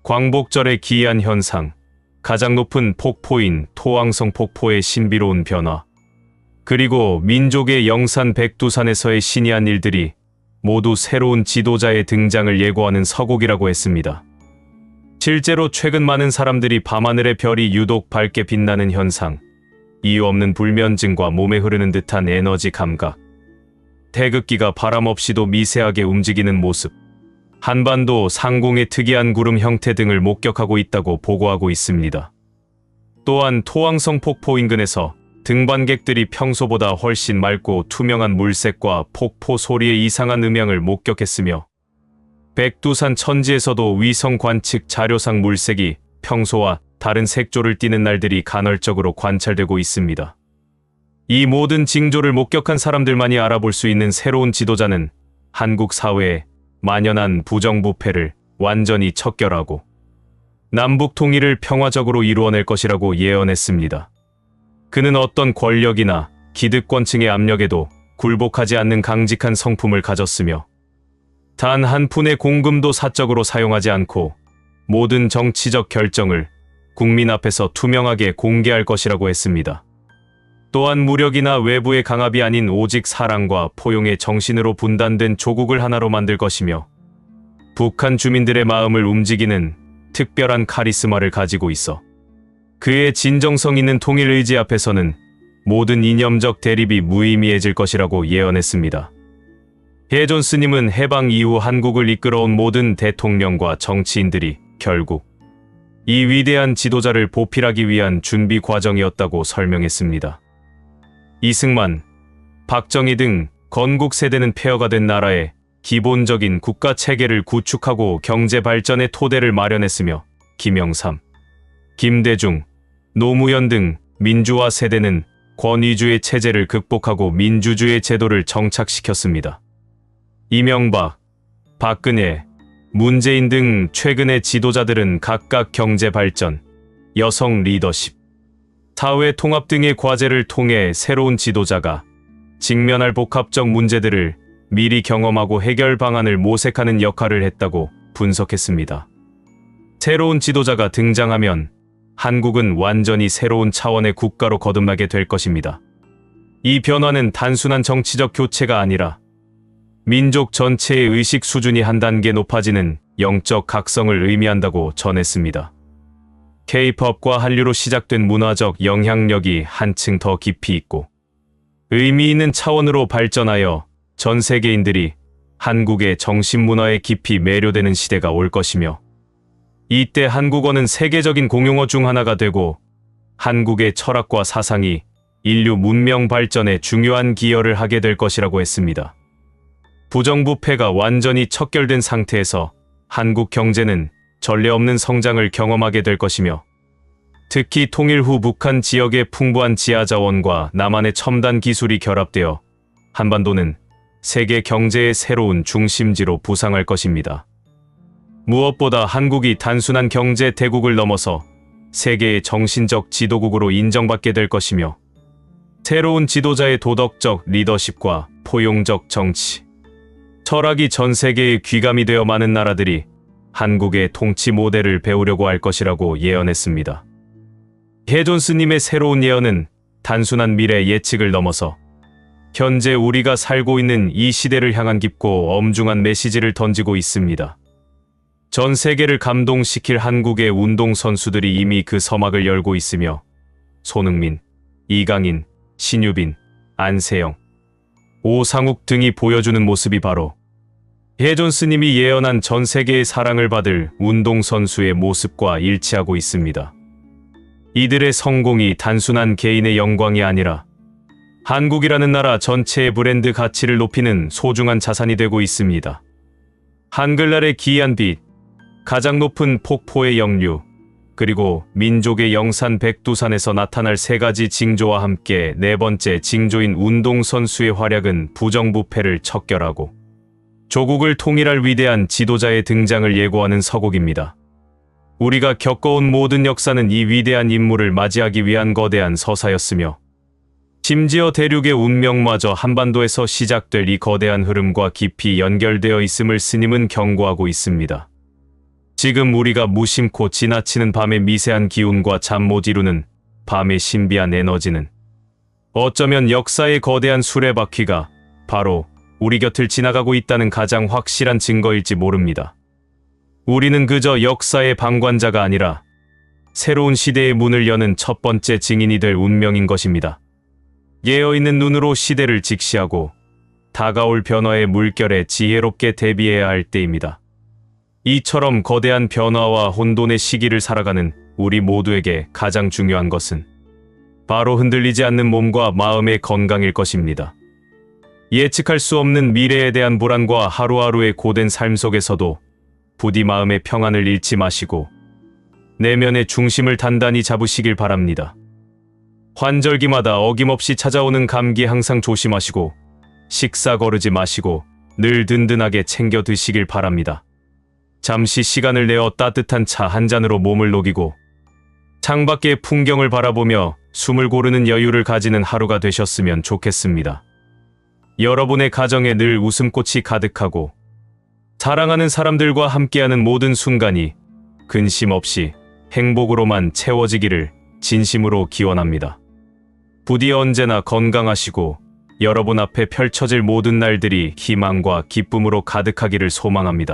광복절의 기이한 현상, 가장 높은 폭포인 토왕성 폭포의 신비로운 변화, 그리고 민족의 영산 백두산에서의 신이한 일들이 모두 새로운 지도자의 등장을 예고하는 서곡이라고 했습니다. 실제로 최근 많은 사람들이 밤하늘의 별이 유독 밝게 빛나는 현상, 이유 없는 불면증과 몸에 흐르는 듯한 에너지 감각, 태극기가 바람 없이도 미세하게 움직이는 모습, 한반도 상공의 특이한 구름 형태 등을 목격하고 있다고 보고하고 있습니다. 또한 토왕성 폭포 인근에서 등반객들이 평소보다 훨씬 맑고 투명한 물색과 폭포 소리의 이상한 음향을 목격했으며 백두산 천지에서도 위성 관측 자료상 물색이 평소와 다른 색조를 띠는 날들이 간헐적으로 관찰되고 있습니다. 이 모든 징조를 목격한 사람들만이 알아볼 수 있는 새로운 지도자는 한국 사회에 만연한 부정부패를 완전히 척결하고 남북 통일을 평화적으로 이루어낼 것이라고 예언했습니다. 그는 어떤 권력이나 기득권층의 압력에도 굴복하지 않는 강직한 성품을 가졌으며 단 한 푼의 공금도 사적으로 사용하지 않고 모든 정치적 결정을 국민 앞에서 투명하게 공개할 것이라고 했습니다. 또한 무력이나 외부의 강압이 아닌 오직 사랑과 포용의 정신으로 분단된 조국을 하나로 만들 것이며 북한 주민들의 마음을 움직이는 특별한 카리스마를 가지고 있어 그의 진정성 있는 통일 의지 앞에서는 모든 이념적 대립이 무의미해질 것이라고 예언했습니다. 혜존 스님은 해방 이후 한국을 이끌어온 모든 대통령과 정치인들이 결국 이 위대한 지도자를 보필하기 위한 준비 과정이었다고 설명했습니다. 이승만, 박정희 등 건국 세대는 폐허가 된 나라에 기본적인 국가 체계를 구축하고 경제 발전의 토대를 마련했으며 김영삼, 김대중, 노무현 등 민주화 세대는 권위주의 체제를 극복하고 민주주의 제도를 정착시켰습니다. 이명박, 박근혜, 문재인 등 최근의 지도자들은 각각 경제 발전, 여성 리더십, 사회 통합 등의 과제를 통해 새로운 지도자가 직면할 복합적 문제들을 미리 경험하고 해결 방안을 모색하는 역할을 했다고 분석했습니다. 새로운 지도자가 등장하면 한국은 완전히 새로운 차원의 국가로 거듭나게 될 것입니다. 이 변화는 단순한 정치적 교체가 아니라 민족 전체의 의식 수준이 한 단계 높아지는 영적 각성을 의미한다고 전했습니다. K-팝과 한류로 시작된 문화적 영향력이 한층 더 깊이 있고 의미 있는 차원으로 발전하여 전 세계인들이 한국의 정신문화에 깊이 매료되는 시대가 올 것이며 이때 한국어는 세계적인 공용어 중 하나가 되고 한국의 철학과 사상이 인류 문명 발전에 중요한 기여를 하게 될 것이라고 했습니다. 부정부패가 완전히 척결된 상태에서 한국 경제는 전례 없는 성장을 경험하게 될 것이며 특히 통일 후 북한 지역의 풍부한 지하자원과 남한의 첨단 기술이 결합되어 한반도는 세계 경제의 새로운 중심지로 부상할 것입니다. 무엇보다 한국이 단순한 경제 대국을 넘어서 세계의 정신적 지도국으로 인정받게 될 것이며 새로운 지도자의 도덕적 리더십과 포용적 정치, 철학이 전 세계에 귀감이 되어 많은 나라들이 한국의 통치 모델을 배우려고 할 것이라고 예언했습니다. 혜존 스님의 새로운 예언은 단순한 미래 예측을 넘어서 현재 우리가 살고 있는 이 시대를 향한 깊고 엄중한 메시지를 던지고 있습니다. 전 세계를 감동시킬 한국의 운동선수들이 이미 그 서막을 열고 있으며 손흥민, 이강인, 신유빈, 안세영, 오상욱 등이 보여주는 모습이 바로 혜존 스님이 예언한 전 세계의 사랑을 받을 운동선수의 모습과 일치하고 있습니다. 이들의 성공이 단순한 개인의 영광이 아니라 한국이라는 나라 전체의 브랜드 가치를 높이는 소중한 자산이 되고 있습니다. 한글날의 기이한 빛, 가장 높은 폭포의 역류, 그리고 민족의 영산 백두산에서 나타날 세 가지 징조와 함께 네 번째 징조인 운동선수의 활약은 부정부패를 척결하고 조국을 통일할 위대한 지도자의 등장을 예고하는 서곡입니다. 우리가 겪어온 모든 역사는 이 위대한 인물을 맞이하기 위한 거대한 서사였으며 심지어 대륙의 운명마저 한반도에서 시작될 이 거대한 흐름과 깊이 연결되어 있음을 스님은 경고하고 있습니다. 지금 우리가 무심코 지나치는 밤의 미세한 기운과 잠 못 이루는 밤의 신비한 에너지는 어쩌면 역사의 거대한 수레바퀴가 바로 우리 곁을 지나가고 있다는 가장 확실한 증거일지 모릅니다. 우리는 그저 역사의 방관자가 아니라 새로운 시대의 문을 여는 첫 번째 증인이 될 운명인 것입니다. 깨어있는 눈으로 시대를 직시하고 다가올 변화의 물결에 지혜롭게 대비해야 할 때입니다. 이처럼 거대한 변화와 혼돈의 시기를 살아가는 우리 모두에게 가장 중요한 것은 바로 흔들리지 않는 몸과 마음의 건강일 것입니다. 예측할 수 없는 미래에 대한 불안과 하루하루의 고된 삶 속에서도 부디 마음의 평안을 잃지 마시고 내면의 중심을 단단히 잡으시길 바랍니다. 환절기마다 어김없이 찾아오는 감기 항상 조심하시고 식사 거르지 마시고 늘 든든하게 챙겨 드시길 바랍니다. 잠시 시간을 내어 따뜻한 차 한 잔으로 몸을 녹이고 창밖의 풍경을 바라보며 숨을 고르는 여유를 가지는 하루가 되셨으면 좋겠습니다. 여러분의 가정에 늘 웃음꽃이 가득하고 사랑하는 사람들과 함께하는 모든 순간이 근심 없이 행복으로만 채워지기를 진심으로 기원합니다. 부디 언제나 건강하시고 여러분 앞에 펼쳐질 모든 날들이 희망과 기쁨으로 가득하기를 소망합니다.